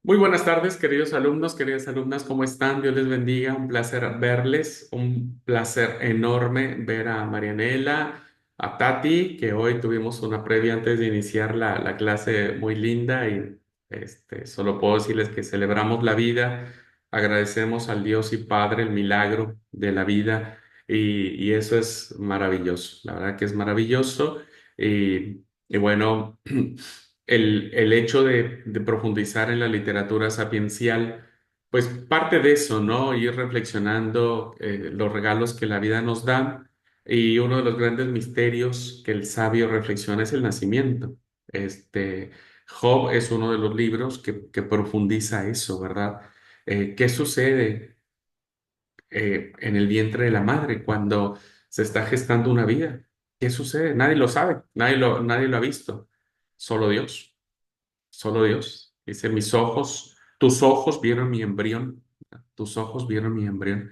Muy buenas tardes, queridos alumnos, queridas alumnas, ¿cómo están? Dios les bendiga, un placer verles, un placer enorme ver a Marianela, a Tati, que hoy tuvimos una previa antes de iniciar la clase muy linda y solo puedo decirles que celebramos la vida, agradecemos al Dios y Padre el milagro de la vida y eso es maravilloso, la verdad que es maravilloso y bueno. El hecho de profundizar en la literatura sapiencial, pues parte de eso, ¿no? Ir reflexionando los regalos que la vida nos da y uno de los grandes misterios que el sabio reflexiona es el nacimiento. Este, Job es uno de los libros que profundiza eso, ¿verdad? ¿Qué sucede en el vientre de la madre cuando se está gestando una vida? ¿Qué sucede? Nadie lo sabe, nadie lo ha visto, solo Dios. Solo Dios. Dice, mis ojos, tus ojos vieron mi embrión, tus ojos vieron mi embrión,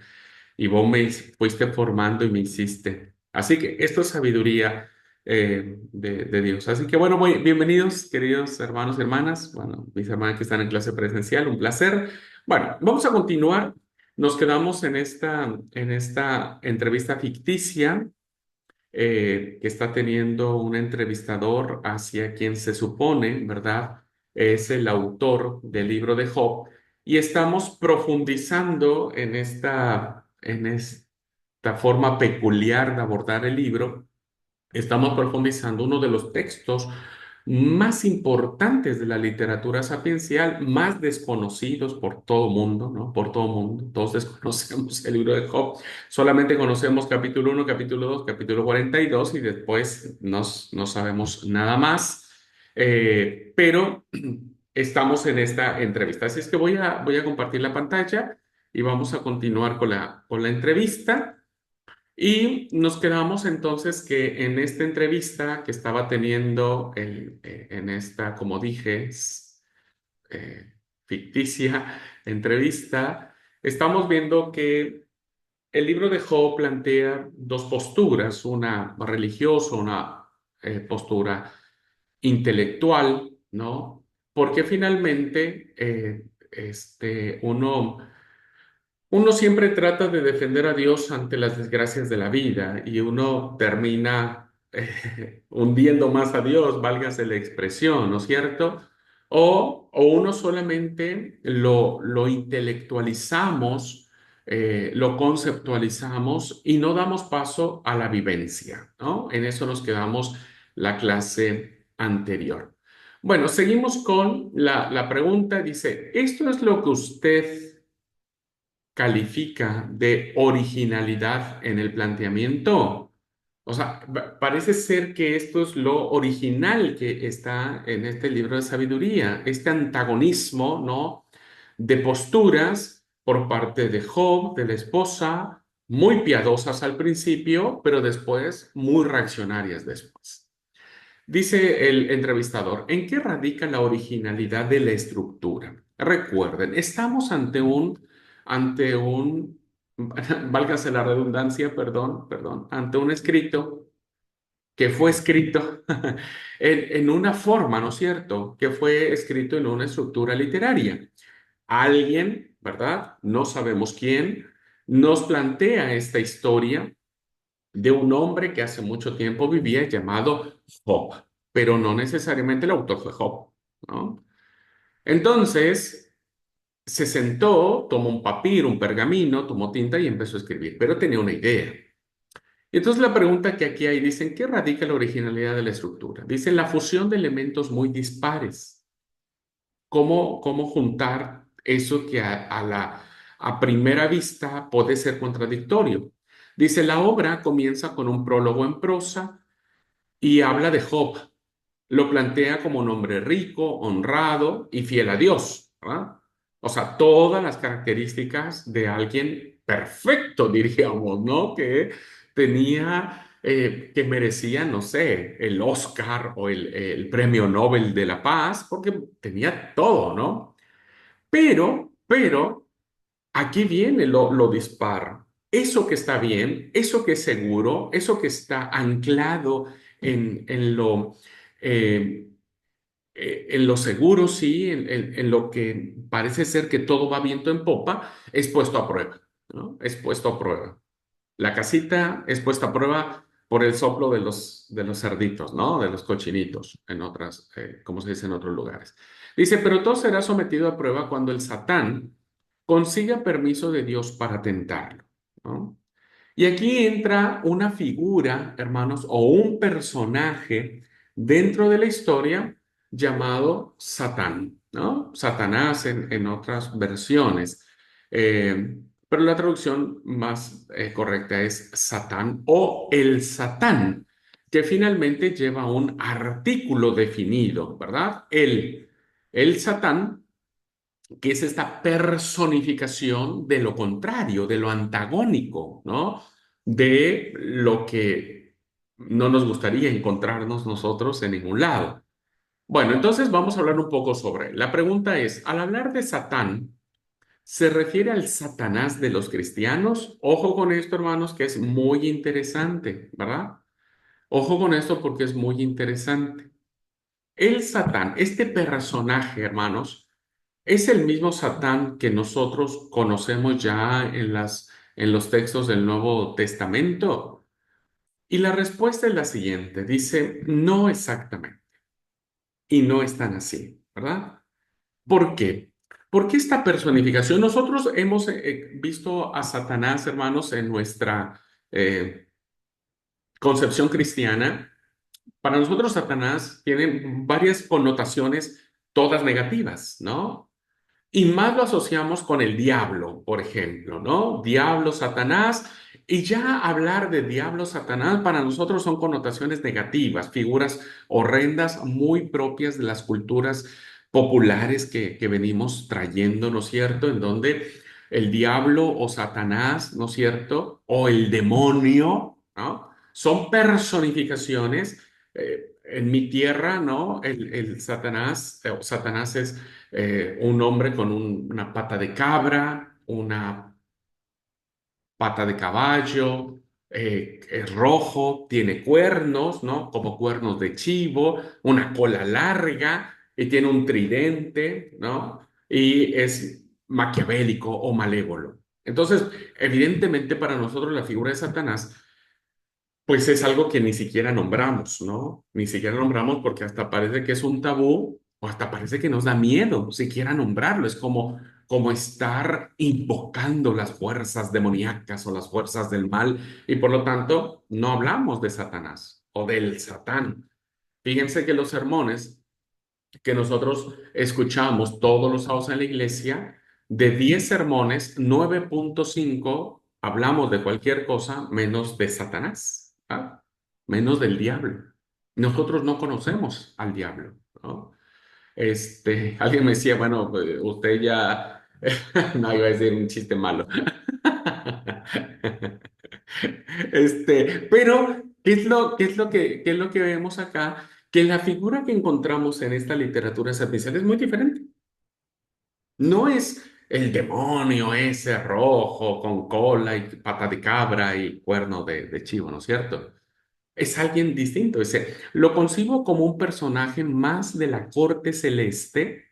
y vos me fuiste formando y me hiciste. Así que esto es sabiduría de Dios. Así que bueno, bienvenidos, queridos hermanos y hermanas, bueno, mis hermanas que están en clase presencial, un placer. Bueno, vamos a continuar. Nos quedamos en esta entrevista ficticia que está teniendo un entrevistador hacia quien se supone, ¿verdad? Es el autor del libro de Job. Y estamos profundizando en esta forma peculiar de abordar el libro. Estamos profundizando uno de los textos más importantes de la literatura sapiencial, más desconocidos por todo mundo, ¿no? Por todo mundo. Todos desconocemos el libro de Job. Solamente conocemos capítulo 1, capítulo 2, capítulo 42 y después no sabemos nada más. Pero estamos en esta entrevista. Así es que voy a compartir la pantalla y vamos a continuar con la entrevista. Y nos quedamos entonces que en esta entrevista que estaba teniendo en esta, como dije, eh, ficticia entrevista, estamos viendo que el libro de Job plantea dos posturas, una religiosa, una postura intelectual, ¿no? Porque finalmente uno siempre trata de defender a Dios ante las desgracias de la vida y uno termina hundiendo más a Dios, válgase la expresión, ¿no es cierto? O uno solamente lo intelectualizamos, lo conceptualizamos y no damos paso a la vivencia, ¿no? En eso nos quedamos la clase anterior. Bueno, seguimos con la pregunta. Dice, ¿esto es lo que usted califica de originalidad en el planteamiento? O sea, parece ser que esto es lo original que está en este libro de sabiduría, este antagonismo, ¿no? De posturas por parte de Job, de la esposa, muy piadosas al principio, pero después muy reaccionarias después. Dice el entrevistador, ¿en qué radica la originalidad de la estructura? Recuerden, estamos ante un, válgase la redundancia, perdón, ante un escrito que fue escrito en una forma, ¿no es cierto? Que fue escrito en una estructura literaria. Alguien, ¿verdad? No sabemos quién, nos plantea esta historia de un hombre que hace mucho tiempo vivía llamado Job, pero no necesariamente el autor fue Job, ¿no? Entonces se sentó, tomó un papiro, un pergamino, tomó tinta y empezó a escribir, pero tenía una idea. Y entonces la pregunta que aquí hay, dicen, ¿qué radica la originalidad de la estructura? Dicen la fusión de elementos muy dispares. ¿Cómo juntar eso que a primera vista puede ser contradictorio? Dice, la obra comienza con un prólogo en prosa y habla de Job. Lo plantea como un hombre rico, honrado y fiel a Dios, ¿verdad? O sea, todas las características de alguien perfecto, diríamos, ¿no? Que que merecía, no sé, el Oscar o el Premio Nobel de la Paz, porque tenía todo, ¿no? Pero, aquí viene lo dispar. Eso que está bien, eso que es seguro, eso que está anclado en lo eh, en lo seguro, sí, en lo que parece ser que todo va viento en popa, es puesto a prueba, ¿no? Es puesto a prueba. La casita es puesta a prueba por el soplo de los cerditos, ¿no? De los cochinitos, en otras, como se dice en otros lugares. Dice, pero todo será sometido a prueba cuando el Satán consiga permiso de Dios para tentarlo, ¿no? Y aquí entra una figura, hermanos, o un personaje dentro de la historia llamado Satán, ¿no? Satanás en otras versiones. Pero la traducción más correcta es Satán o el Satán, que finalmente lleva un artículo definido, ¿verdad? El Satán, que es esta personificación de lo contrario, de lo antagónico, ¿no? De lo que no nos gustaría encontrarnos nosotros en ningún lado. Bueno, entonces vamos a hablar un poco sobre él. La pregunta es, al hablar de Satán, ¿se refiere al Satanás de los cristianos? Ojo con esto, hermanos, que es muy interesante, ¿verdad? Ojo con esto porque es muy interesante. El Satán, este personaje, hermanos, es el mismo Satán que nosotros conocemos ya en los textos del Nuevo Testamento. Y la respuesta es la siguiente, dice, no exactamente, y no es tan así, ¿verdad? ¿Por qué? Porque esta personificación, nosotros hemos visto a Satanás, hermanos, en nuestra concepción cristiana. Para nosotros Satanás tiene varias connotaciones, todas negativas, ¿no? Y más lo asociamos con el diablo, por ejemplo, ¿no? Diablo, Satanás. Y ya hablar de diablo, Satanás, para nosotros son connotaciones negativas, figuras horrendas muy propias de las culturas populares que venimos trayendo, ¿no es cierto? En donde el diablo o Satanás, ¿no es cierto? O el demonio, ¿no? Son personificaciones. En mi tierra, ¿no? El Satanás, o Satanás es un hombre con una pata de cabra, una pata de caballo, es rojo, tiene cuernos, ¿no? Como cuernos de chivo, una cola larga y tiene un tridente, ¿no? Y es maquiavélico o malévolo. Entonces, evidentemente para nosotros la figura de Satanás pues es algo que ni siquiera nombramos, ¿no? Ni siquiera nombramos porque hasta parece que es un tabú o hasta parece que nos da miedo siquiera nombrarlo. Es como estar invocando las fuerzas demoníacas o las fuerzas del mal y por lo tanto no hablamos de Satanás o del Satán. Fíjense que los sermones que nosotros escuchamos todos los sábados en la iglesia, de 10 sermones, 9.5 hablamos de cualquier cosa menos de Satanás, ¿ah? Menos del diablo. Nosotros no conocemos al diablo, ¿no? Alguien me decía, bueno, usted ya, no iba a decir un chiste malo. Pero, qué es lo que vemos acá? Que la figura que encontramos en esta literatura sapiencial es muy diferente. No es el demonio ese rojo con cola y pata de cabra y cuerno de chivo, ¿no es cierto? Es alguien distinto. Lo concibo como un personaje más de la corte celeste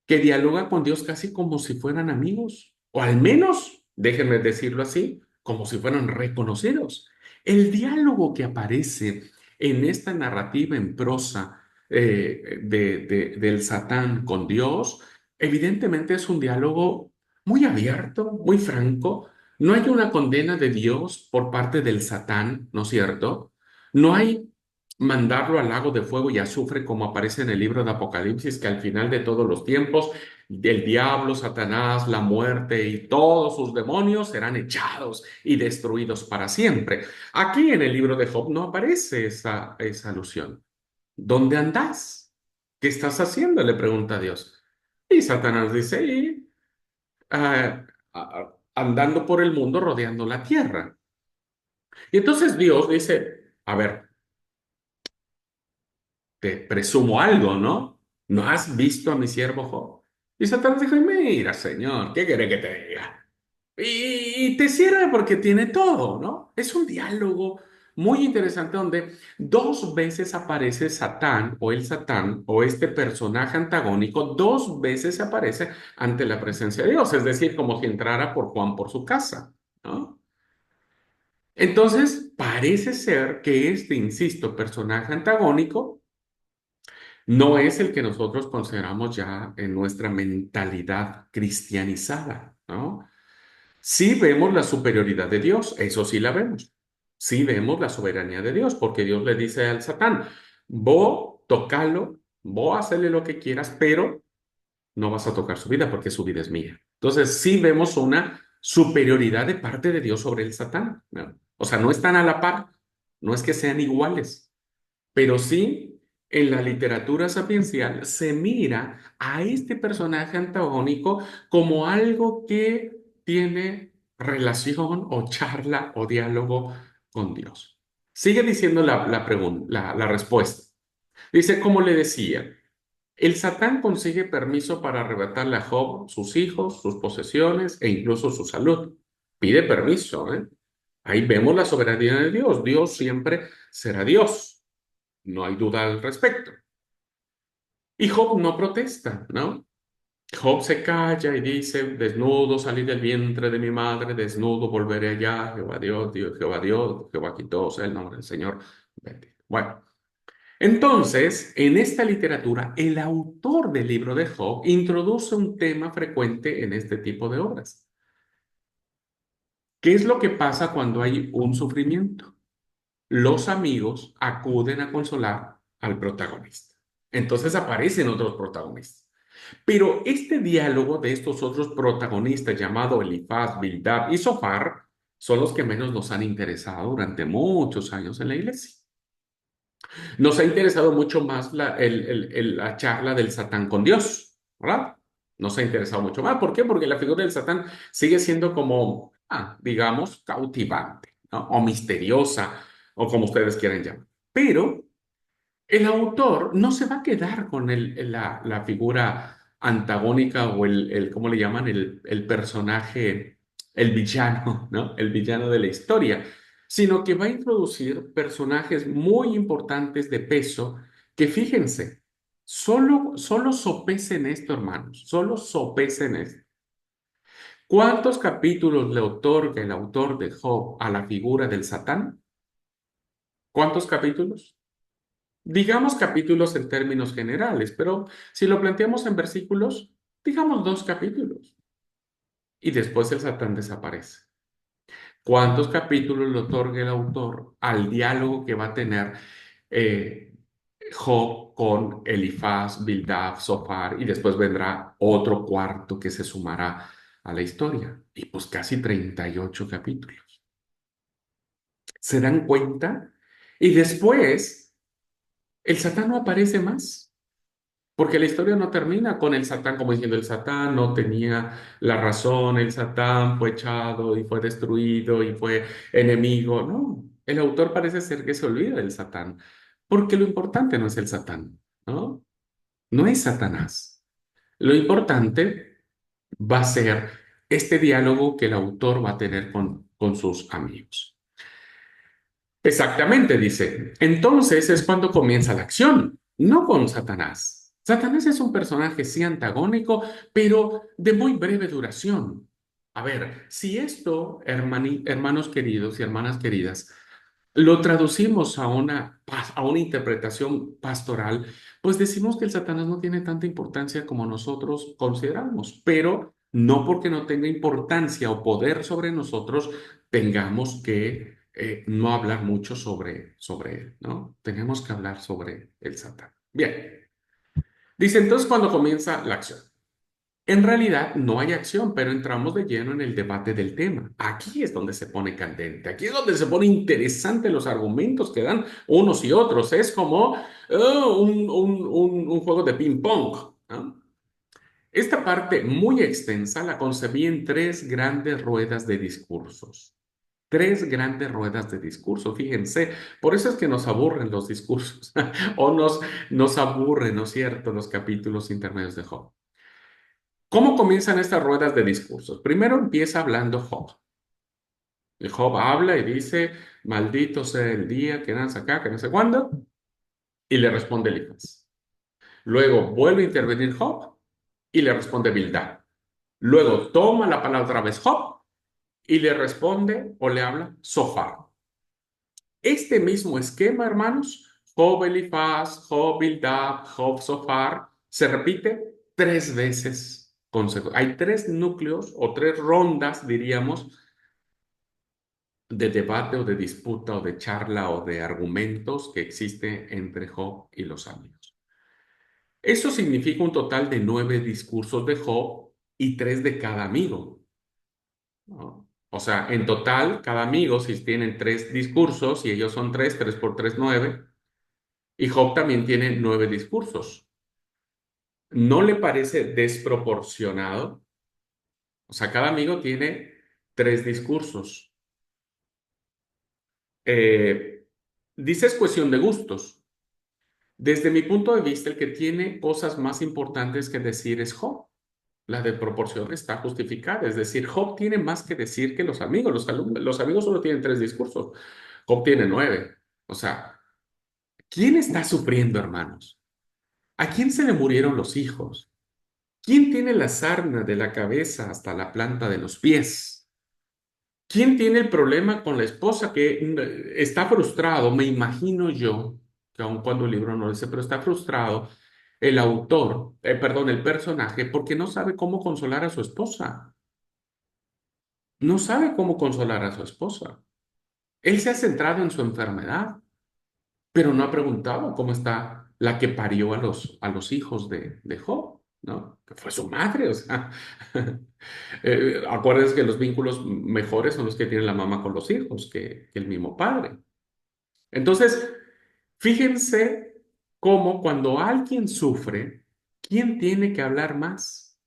que dialoga con Dios casi como si fueran amigos, o al menos, déjenme decirlo así, como si fueran reconocidos. El diálogo que aparece en esta narrativa en prosa del Satán con Dios, evidentemente es un diálogo muy abierto, muy franco. No hay una condena de Dios por parte del Satán, ¿no es cierto? No hay mandarlo al lago de fuego y azufre como aparece en el libro de Apocalipsis, que al final de todos los tiempos, el diablo, Satanás, la muerte y todos sus demonios serán echados y destruidos para siempre. Aquí en el libro de Job no aparece esa alusión. ¿Dónde andás? ¿Qué estás haciendo? Le pregunta a Dios. Y Satanás dice, andando por el mundo rodeando la tierra. Y entonces Dios dice, a ver, te presumo algo, ¿no? ¿No has visto a mi siervo Job? Y Satanás dijo, mira, Señor, ¿qué quiere que te diga? Y te sirve porque tiene todo, ¿no? Es un diálogo muy interesante donde dos veces aparece Satán o el Satán o este personaje antagónico, dos veces aparece ante la presencia de Dios, es decir, como si entrara por Juan por su casa, ¿no? Entonces, parece ser que este, insisto, personaje antagónico no es el que nosotros consideramos ya en nuestra mentalidad cristianizada, ¿no? Sí vemos la superioridad de Dios, eso sí la vemos. Sí vemos la soberanía de Dios, porque Dios le dice al Satán, vos tocalo, vos hacerle lo que quieras, pero no vas a tocar su vida porque su vida es mía. Entonces sí vemos una superioridad de parte de Dios sobre el Satán, ¿no? O sea, no están a la par, no es que sean iguales, pero sí en la literatura sapiencial se mira a este personaje antagónico como algo que tiene relación o charla o diálogo con Dios. Sigue diciendo la pregunta, la respuesta. Dice, como le decía, el Satán consigue permiso para arrebatarle a Job sus hijos, sus posesiones e incluso su salud. Pide permiso, ¿eh? Ahí vemos la soberanía de Dios. Dios siempre será Dios. No hay duda al respecto. Y Job no protesta, ¿no? Job se calla y dice, desnudo salí del vientre de mi madre, desnudo volveré allá, Dios, Jehová quitó, sea el nombre del Señor. Bendito. Bueno, entonces, en esta literatura, el autor del libro de Job introduce un tema frecuente en este tipo de obras. ¿Qué es lo que pasa cuando hay un sufrimiento? Los amigos acuden a consolar al protagonista. Entonces aparecen otros protagonistas. Pero este diálogo de estos otros protagonistas, llamado Elifaz, Bildad y Sofar, son los que menos nos han interesado durante muchos años en la iglesia. Nos ha interesado mucho más la charla del Satán con Dios, ¿verdad? Nos ha interesado mucho más. ¿Por qué? Porque la figura del Satán sigue siendo como, digamos, cautivante, ¿no? O misteriosa, o como ustedes quieran llamar. Pero el autor no se va a quedar con la figura antagónica o ¿cómo le llaman? El personaje, el villano, ¿no? El villano de la historia, sino que va a introducir personajes muy importantes de peso que fíjense, solo sopesen esto, hermanos, solo sopesen esto. ¿Cuántos capítulos le otorga el autor de Job a la figura del Satán? ¿Cuántos capítulos? Digamos capítulos en términos generales, pero si lo planteamos en versículos, digamos dos capítulos. Y después el Satán desaparece. ¿Cuántos capítulos le otorga el autor al diálogo que va a tener eh, Job con Elifaz, Bildad, Sofar? Y después vendrá otro cuarto que se sumará a la historia. Y pues casi 38 capítulos. ¿Se dan cuenta? Y después el Satán no aparece más. Porque la historia no termina con el Satán como diciendo el Satán no tenía la razón, el Satán fue echado y fue destruido y fue enemigo. No, el autor parece ser que se olvida del Satán, porque lo importante no es el Satán, ¿no? No es Satanás. Lo importante va a ser este diálogo que el autor va a tener con sus amigos. Exactamente, dice. Entonces es cuando comienza la acción, no con Satanás. Satanás es un personaje sí antagónico, pero de muy breve duración. A ver, si esto, hermanos queridos y hermanas queridas, lo traducimos a una interpretación pastoral, pues decimos que el Satanás no tiene tanta importancia como nosotros consideramos, pero no porque no tenga importancia o poder sobre nosotros, tengamos que no hablar mucho sobre él, ¿no? Tenemos que hablar sobre el Satán. Bien, dice entonces cuando comienza la acción. En realidad no hay acción, pero entramos de lleno en el debate del tema. Aquí es donde se pone candente, aquí es donde se pone interesante los argumentos que dan unos y otros. Es como un juego de ping-pong, ¿no? Esta parte muy extensa la concebí en tres grandes ruedas de discursos. Tres grandes ruedas de discurso, fíjense, por eso es que nos aburren los discursos o nos aburren, ¿no es cierto?, los capítulos intermedios de Job. ¿Cómo comienzan estas ruedas de discursos? Primero empieza hablando Job. Y Job habla y dice, maldito sea el día que nace acá, que no sé cuándo, y le responde Elifaz. Luego vuelve a intervenir Job y le responde Bildad. Luego toma la palabra otra vez Job y le responde o le habla Sofar. Este mismo esquema, hermanos, Job Elifaz, Job Bildad, Job Sofar, se repite tres veces consecutivamente. Hay tres núcleos o tres rondas, diríamos, de debate o de disputa o de charla o de argumentos que existe entre Job y los amigos. Eso significa un total de 9 discursos de Job y tres de cada amigo, ¿no? O sea, en total, cada amigo, si tienen tres discursos y ellos son tres, tres por tres, 9, y Job también tiene 9 discursos. ¿No le parece desproporcionado? O sea, cada amigo tiene tres discursos. Eh, Dice es cuestión de gustos. Desde mi punto de vista, el que tiene cosas más importantes que decir es Job. La de proporción está justificada. Es decir, Job tiene más que decir que los amigos. Los amigos solo tienen 3 discursos. Job tiene 9. O sea, ¿quién está sufriendo, hermanos? ¿A quién se le murieron los hijos? ¿Quién tiene la sarna de la cabeza hasta la planta de los pies? ¿Quién tiene el problema con la esposa que está frustrado? Me imagino yo, que aun cuando el libro no dice, pero está frustrado el autor, perdón, el personaje, porque no sabe cómo consolar a su esposa. No sabe cómo consolar a su esposa. Él se ha centrado en su enfermedad, pero no ha preguntado cómo está la que parió a los hijos de Job, ¿no? Que fue su madre, o sea. Acuérdense que los vínculos mejores son los que tiene la mamá con los hijos que el mismo padre. Entonces, fíjense cómo cuando alguien sufre, ¿quién tiene que hablar más?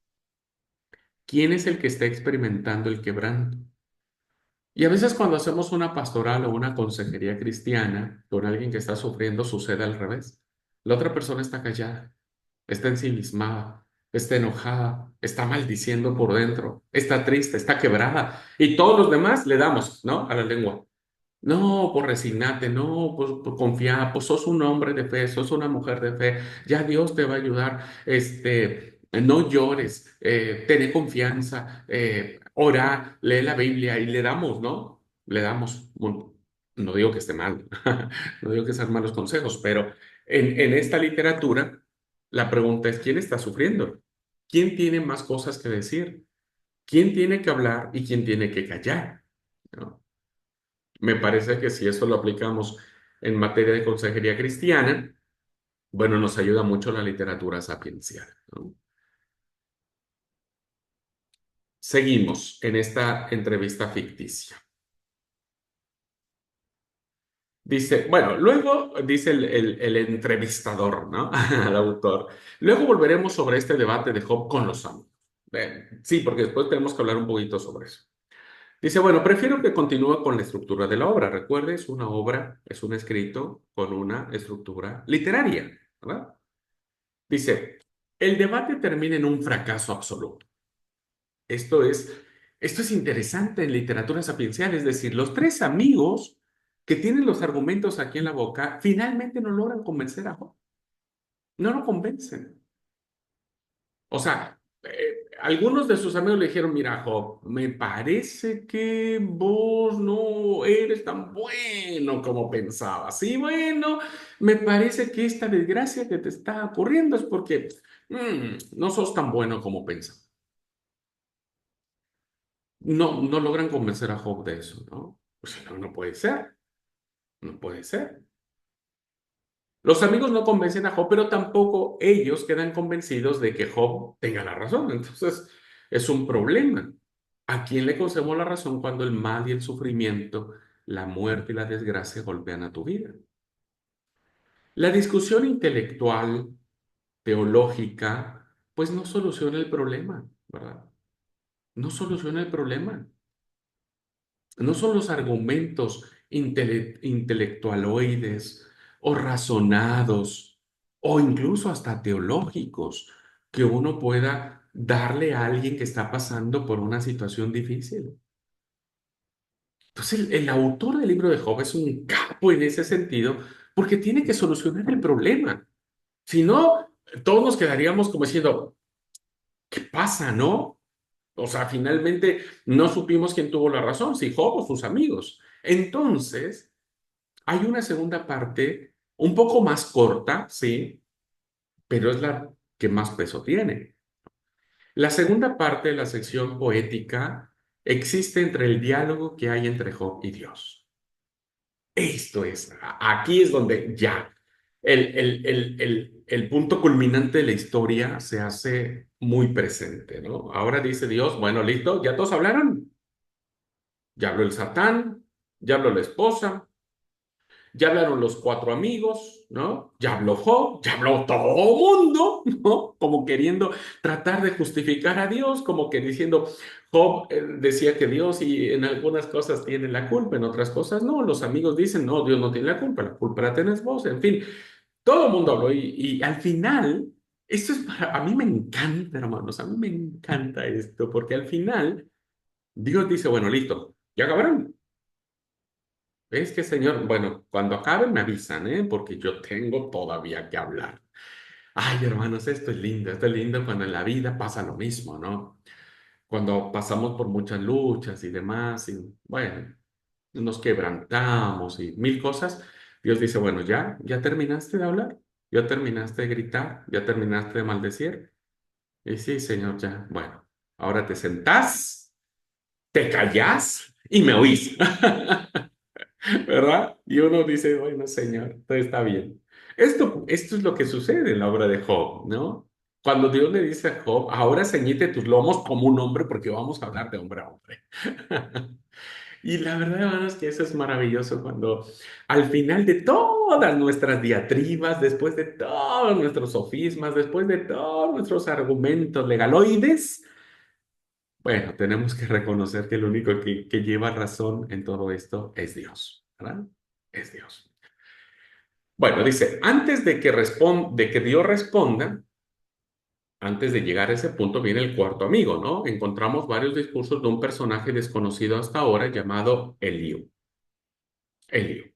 ¿Quién es el que está experimentando el quebranto? Y a veces cuando hacemos una pastoral o una consejería cristiana con alguien que está sufriendo, sucede al revés. La otra persona está callada, está ensimismada, está enojada, está maldiciendo por dentro, está triste, está quebrada. Y todos los demás le damos, ¿no? A la lengua. No, pues resignate, no, pues confía, pues sos un hombre de fe, sos una mujer de fe, ya Dios te va a ayudar, no llores, ten confianza, ora, lee la Biblia y le damos, ¿no? Le damos, no digo que esté mal, no digo que sean malos consejos, pero en esta literatura la pregunta es, ¿quién está sufriendo? ¿Quién tiene más cosas que decir? ¿Quién tiene que hablar y quién tiene que callar? ¿No? Me parece que si eso lo aplicamos en materia de consejería cristiana, bueno, nos ayuda mucho la literatura sapiencial, ¿no? Seguimos en esta entrevista ficticia. Dice, bueno, luego dice el entrevistador, ¿no? Al autor. Luego volveremos sobre este debate de Job con los amigos. Sí, porque después tenemos que hablar un poquito sobre eso. Dice, bueno, prefiero que continúe con la estructura de la obra. Recuerde, es una obra, es un escrito con una estructura literaria, ¿verdad? Dice, el debate termina en un fracaso absoluto. Esto es, esto es interesante en literatura sapiencial, es decir, los tres amigos que tienen los argumentos aquí en la boca finalmente no logran convencer a Job, no lo convencen. O sea, algunos de sus amigos le dijeron, mira, Job, me parece que vos no eres tan bueno como pensabas. Sí, bueno, me parece que esta desgracia que te está ocurriendo es porque no sos tan bueno como pensabas. No, no logran convencer a Job de eso, ¿no? Pues no, no puede ser, no puede ser. Los amigos no convencen a Job, pero tampoco ellos quedan convencidos de que Job tenga la razón. Entonces, es un problema. ¿A quién le concedemos la razón cuando el mal y el sufrimiento, la muerte y la desgracia golpean a tu vida? La discusión intelectual, teológica, pues no soluciona el problema, ¿verdad? No soluciona el problema. No son los argumentos intelectualoides o razonados o incluso hasta teológicos que uno pueda darle a alguien que está pasando por una situación difícil. Entonces, el autor del libro de Job es un capo en ese sentido porque tiene que solucionar el problema. Si no, todos nos quedaríamos como diciendo, ¿qué pasa, no? O sea, finalmente no supimos quién tuvo la razón, si Job o sus amigos. Entonces, hay una segunda parte un poco más corta, sí, pero es la que más peso tiene. La segunda parte de la sección poética existe entre el diálogo que hay entre Job y Dios. Esto es, aquí es donde ya el punto culminante de la historia se hace muy presente, ¿no? Ahora dice Dios, bueno, listo, ¿ya todos hablaron? Ya habló el Satán, ya habló la esposa, ya hablaron los cuatro amigos, ¿no? Ya habló Job, ya habló todo mundo, ¿no? Como queriendo tratar de justificar a Dios, como que diciendo, Job decía que Dios y en algunas cosas tiene la culpa, en otras cosas no. Los amigos dicen, no, Dios no tiene la culpa la tenés vos, en fin, todo el mundo habló y al final, esto es a mí me encanta, hermanos, a mí me encanta esto, porque al final Dios dice, bueno, listo, ya acabaron. Es que, señor, bueno, cuando acaben me avisan, ¿eh? Porque yo tengo todavía que hablar. Ay, hermanos, esto es lindo cuando en la vida pasa lo mismo, ¿no? Cuando pasamos por muchas luchas y demás, y bueno, nos quebrantamos y mil cosas, Dios dice, bueno, ya terminaste de hablar, ya terminaste de gritar, ya terminaste de maldecir. Y sí, señor, ya, bueno, ahora te sentás, te callás y me oís. ¿Verdad? Y uno dice, bueno, señor, todo está bien. Esto es lo que sucede en la obra de Job, ¿no? Cuando Dios le dice a Job, ahora ceñite tus lomos como un hombre porque vamos a hablar de hombre a hombre. Y la verdad, hermanos, que eso es maravilloso cuando al final de todas nuestras diatribas, después de todos nuestros sofismas, después de todos nuestros argumentos legaloides, bueno, tenemos que reconocer que el único que lleva razón en todo esto es Dios, ¿verdad? Es Dios. Bueno, dice, antes de que Dios responda, antes de llegar a ese punto viene el cuarto amigo, ¿no? Encontramos varios discursos de un personaje desconocido hasta ahora llamado Eliú. Eliú.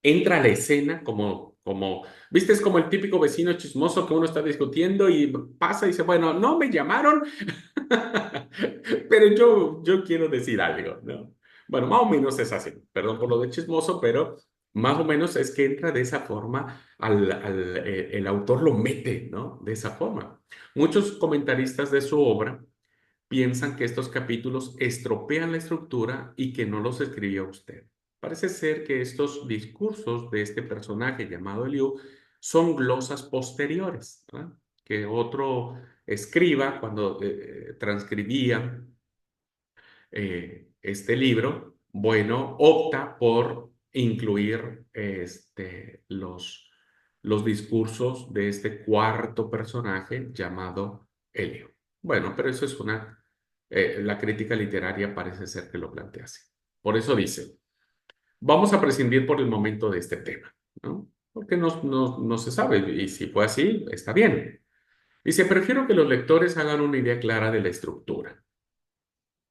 Entra a la escena viste, es como el típico vecino chismoso que uno está discutiendo y pasa y dice, bueno, no me llamaron, pero yo quiero decir algo, ¿no? Bueno, más o menos es así, perdón por lo de chismoso, pero más o menos es que entra de esa forma, el autor lo mete, ¿no? De esa forma. Muchos comentaristas de su obra piensan que estos capítulos estropean la estructura y que no los escribió usted. Parece ser que estos discursos de este personaje llamado Eliú son glosas posteriores, ¿verdad? Que otro escriba, cuando transcribía este libro, bueno, opta por incluir los discursos de este cuarto personaje llamado Helio. Bueno, pero eso es la crítica literaria parece ser que lo plantea así. Por eso dice, vamos a prescindir por el momento de este tema, ¿no? Porque no se sabe y si fue así, está bien. Dice, prefiero que los lectores hagan una idea clara de la estructura.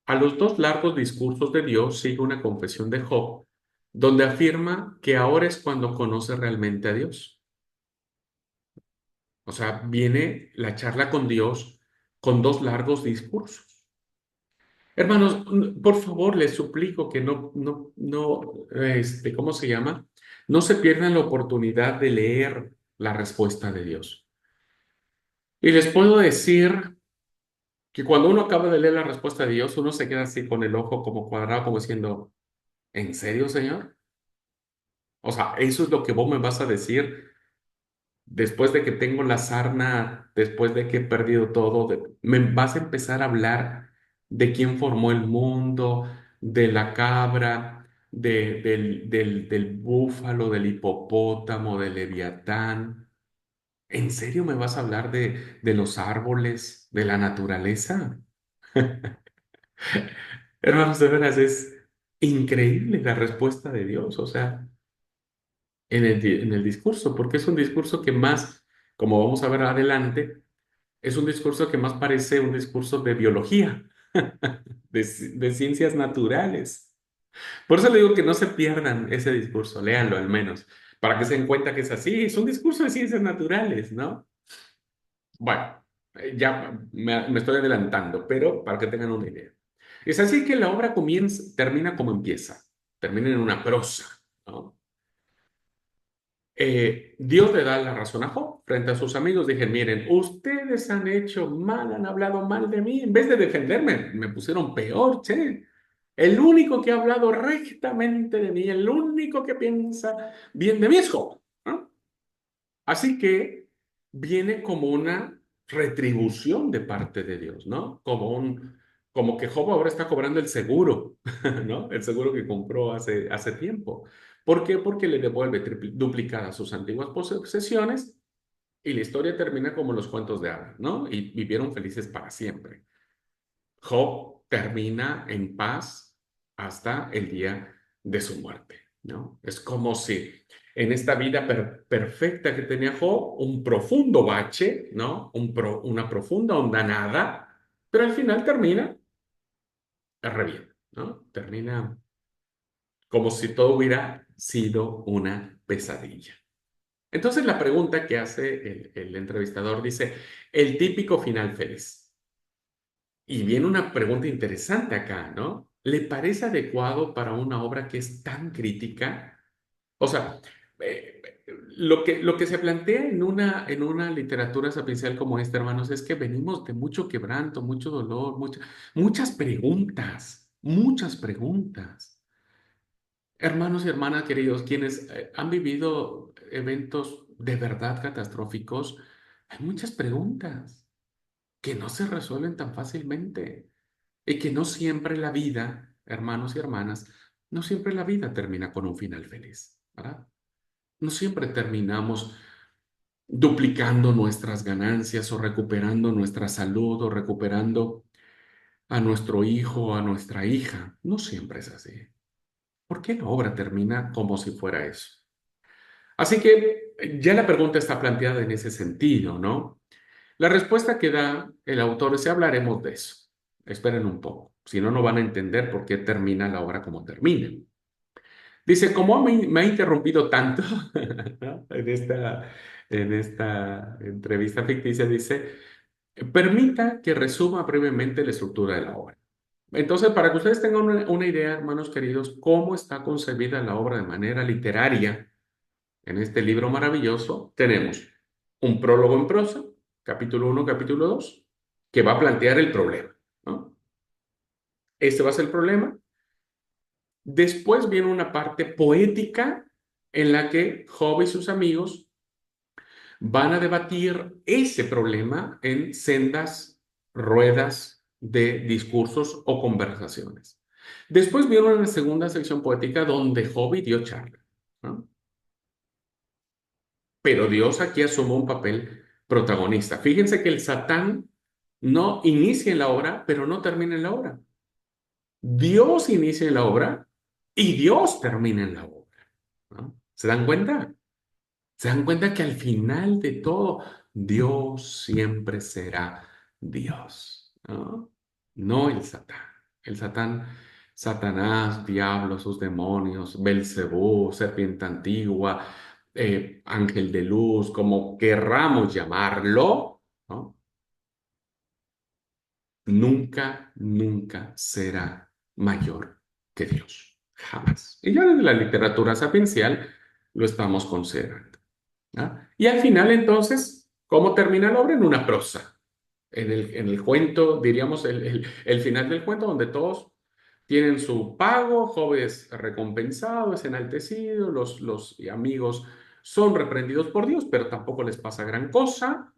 A los dos largos discursos de Dios sigue una confesión de Job, donde afirma que ahora es cuando conoce realmente a Dios. O sea, viene la charla con Dios con dos largos discursos. Hermanos, por favor, les suplico que ¿cómo se llama? No se pierdan la oportunidad de leer la respuesta de Dios. Y les puedo decir que cuando uno acaba de leer la respuesta de Dios, uno se queda así con el ojo como cuadrado, como diciendo, ¿en serio, Señor? O sea, eso es lo que vos me vas a decir después de que tengo la sarna, después de que he perdido todo. Me vas a empezar a hablar de quién formó el mundo, de la cabra, del búfalo, del hipopótamo, del leviatán. ¿En serio me vas a hablar de los árboles, de la naturaleza? Hermanos, de veras es increíble la respuesta de Dios. O sea, en el discurso, porque es un discurso que más, como vamos a ver adelante, es un discurso que más parece un discurso de biología, de ciencias naturales. Por eso le digo que no se pierdan ese discurso, léanlo al menos, para que se den cuenta que es así. Es un discurso de ciencias naturales, ¿no? Bueno, ya me estoy adelantando, pero para que tengan una idea. Es así que la obra comienza, termina como empieza, termina en una prosa, ¿no? Dios le da la razón a Job frente a sus amigos. Dije, miren, ustedes han hecho mal, han hablado mal de mí. En vez de defenderme, me pusieron peor, che. El único que ha hablado rectamente de mí, el único que piensa bien de mí es Job, ¿no? Así que viene como una retribución de parte de Dios, ¿no? Como que Job ahora está cobrando el seguro, ¿no? El seguro que compró hace tiempo. ¿Por qué? Porque le devuelve duplicadas sus antiguas posesiones y la historia termina como los cuentos de hadas, ¿no? Y vivieron felices para siempre. Job termina en paz hasta el día de su muerte, ¿no? Es como si en esta vida perfecta que tenía Job, un profundo bache, ¿no? Una profunda hondanada, pero al final termina re bien, ¿no? Termina como si todo hubiera sido una pesadilla. Entonces la pregunta que hace el entrevistador dice, el típico final feliz. Y viene una pregunta interesante acá, ¿no? ¿Le parece adecuado para una obra que es tan crítica? O sea, eh, lo que se plantea en una literatura sapiencial como esta, hermanos, es que venimos de mucho quebranto, mucho dolor, muchas preguntas, muchas preguntas. Hermanos y hermanas queridos, quienes han vivido eventos de verdad catastróficos, hay muchas preguntas que no se resuelven tan fácilmente. Y que no siempre la vida, hermanos y hermanas, no siempre la vida termina con un final feliz, ¿verdad? No siempre terminamos duplicando nuestras ganancias o recuperando nuestra salud o recuperando a nuestro hijo o a nuestra hija. No siempre es así. ¿Por qué la obra termina como si fuera eso? Así que ya la pregunta está planteada en ese sentido, ¿no? La respuesta que da el autor es, hablaremos de eso. Esperen un poco, si no, no van a entender por qué termina la obra como termina. Dice, como me ha interrumpido tanto ¿no? en esta entrevista ficticia, dice, permita que resuma brevemente la estructura de la obra. Entonces, para que ustedes tengan una idea, hermanos queridos, cómo está concebida la obra de manera literaria en este libro maravilloso, tenemos un prólogo en prosa, capítulo 1, capítulo 2, que va a plantear el problema, ¿no? Este va a ser el problema. Después viene una parte poética en la que Job y sus amigos van a debatir ese problema en sendas ruedas de discursos o conversaciones. Después viene una segunda sección poética donde Job y Dios charlan, ¿no? Pero Dios aquí asume un papel protagonista. Fíjense que el Satán no inicia en la obra, pero no termina en la obra. Dios inicia en la obra y Dios termina en la obra, ¿no? ¿Se dan cuenta? ¿Se dan cuenta que al final de todo, Dios siempre será Dios, ¿no? No el Satán. El Satán, Satanás, diablo, sus demonios, Belcebú, serpiente antigua, ángel de luz, como querramos llamarlo, ¿no? Nunca, nunca será mayor que Dios. Jamás. Y ya desde la literatura sapiencial lo estamos considerando. ¿Ah? Y al final, entonces, ¿cómo termina la obra? En una prosa. En el cuento, diríamos, el final del cuento, donde todos tienen su pago, Job es recompensado, es enaltecido, los amigos son reprendidos por Dios, pero tampoco les pasa gran cosa.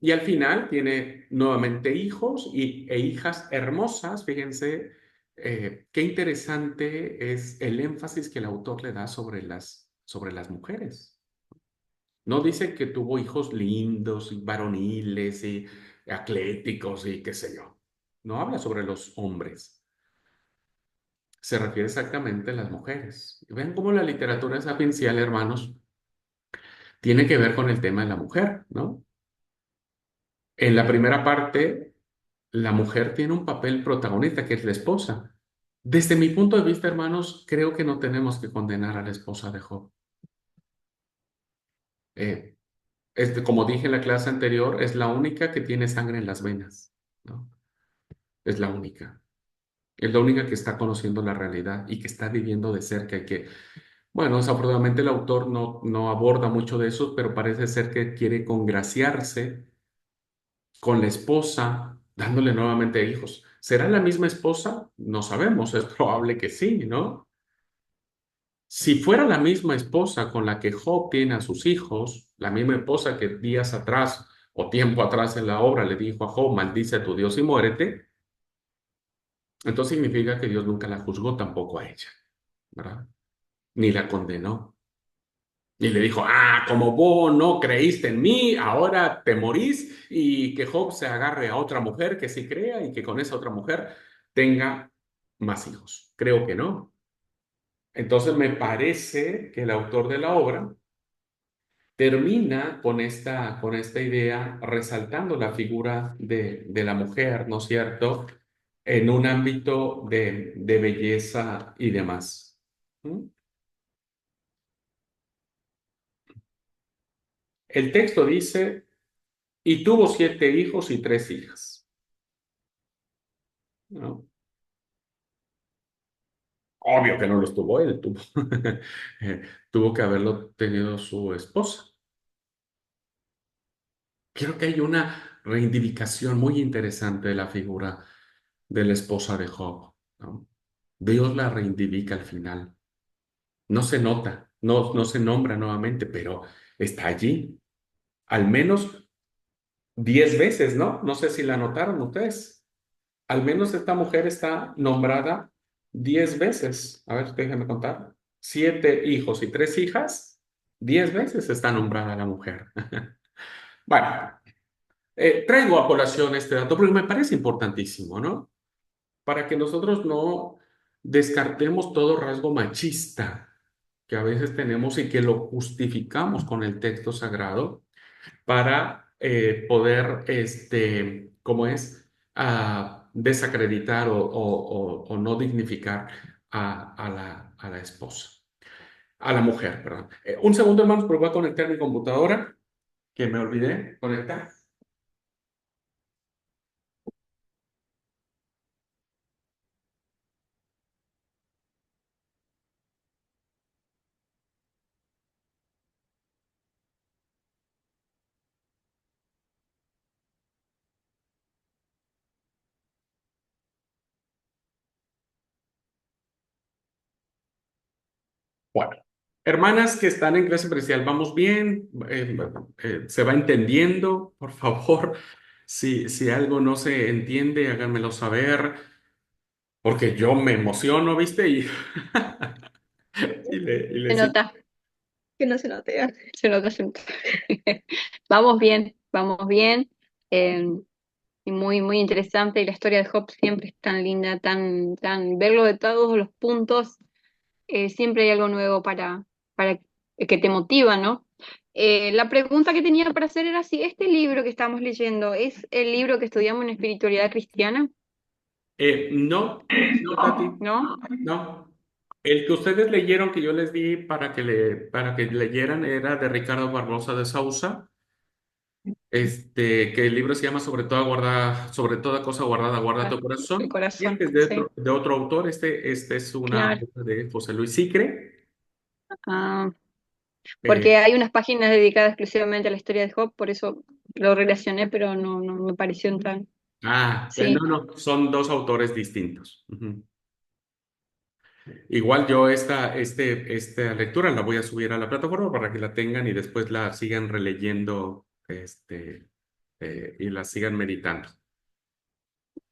Y al final tiene nuevamente hijos e hijas hermosas. Fíjense, qué interesante es el énfasis que el autor le da sobre las mujeres. No dice que tuvo hijos lindos y varoniles y atléticos y qué sé yo. No habla sobre los hombres. Se refiere exactamente a las mujeres. Y ven cómo la literatura sapiencial, hermanos, tiene que ver con el tema de la mujer, ¿no? En la primera parte, la mujer tiene un papel protagonista, que es la esposa. Desde mi punto de vista, hermanos, creo que no tenemos que condenar a la esposa de Job. Eh, como dije en la clase anterior, es la única que tiene sangre en las venas, ¿no? Es la única. Es la única que está conociendo la realidad y que está viviendo de cerca y que, bueno, desafortunadamente el autor no aborda mucho de eso, pero parece ser que quiere congraciarse con la esposa, dándole nuevamente hijos. ¿Será la misma esposa? No sabemos, es probable que sí, ¿no? Si fuera la misma esposa con la que Job tiene a sus hijos, la misma esposa que días atrás o tiempo atrás en la obra le dijo a Job, maldice a tu Dios y muérete, entonces significa que Dios nunca la juzgó tampoco a ella, ¿verdad? Ni la condenó. Y le dijo, como vos no creíste en mí, ahora te morís y que Job se agarre a otra mujer que sí crea y que con esa otra mujer tenga más hijos. Creo que no. Entonces me parece que el autor de la obra termina con esta idea resaltando la figura de la mujer, ¿no es cierto?, en un ámbito de belleza y demás. ¿Mm? El texto dice, y tuvo 7 hijos y 3 hijas, ¿no? Obvio que no los tuvo él, eh, tuvo que haberlo tenido su esposa. Creo que hay una reivindicación muy interesante de la figura de la esposa de Job, ¿no? Dios la reivindica al final. No se nota, no se nombra nuevamente, pero está allí. Al menos 10 veces, ¿no? No sé si la notaron ustedes. Al menos esta mujer está nombrada 10 veces. A ver, déjenme contar. 7 hijos y 3 hijas. 10 veces está nombrada la mujer. Bueno, traigo a colación este dato porque me parece importantísimo, ¿no? Para que nosotros no descartemos todo rasgo machista que a veces tenemos y que lo justificamos con el texto sagrado para poder, ¿cómo es? Desacreditar o no dignificar a la esposa, a la mujer, perdón. Un segundo, hermanos, pero voy a conectar mi computadora, que me olvidé conectar. Bueno, hermanas que están en clase presencial, ¿vamos bien? ¿Se va entendiendo? Por favor, si algo no se entiende, háganmelo saber, porque yo me emociono, ¿viste? Y le Se sigo. nota, que no se note, se nota, se nota. Vamos bien, vamos bien. eh, y muy, muy interesante. Y la historia de Job siempre es tan linda, tan, verlo de todos los puntos, siempre hay algo nuevo para que te motiva, ¿no? La pregunta que tenía para hacer era si este libro que estamos leyendo es el libro que estudiamos en espiritualidad cristiana, No, no, Tati, ¿no? no. El que ustedes leyeron, que yo les di para que leyeran, era de Ricardo Barbosa de Sousa. Que el libro se llama sobre toda cosa guardada, guarda Ah, tu el corazón. Y corazón, este es sí, de otro autor, este es una claro. obra de José Luis Sicre. Ah, Eh, porque hay unas páginas dedicadas exclusivamente a la historia de Job, por eso lo relacioné, pero no me pareció tan... no, Sí, no, son dos autores distintos. Ujú. Igual yo esta lectura la voy a subir a la plataforma para que la tengan y después la sigan releyendo, y la sigan meditando.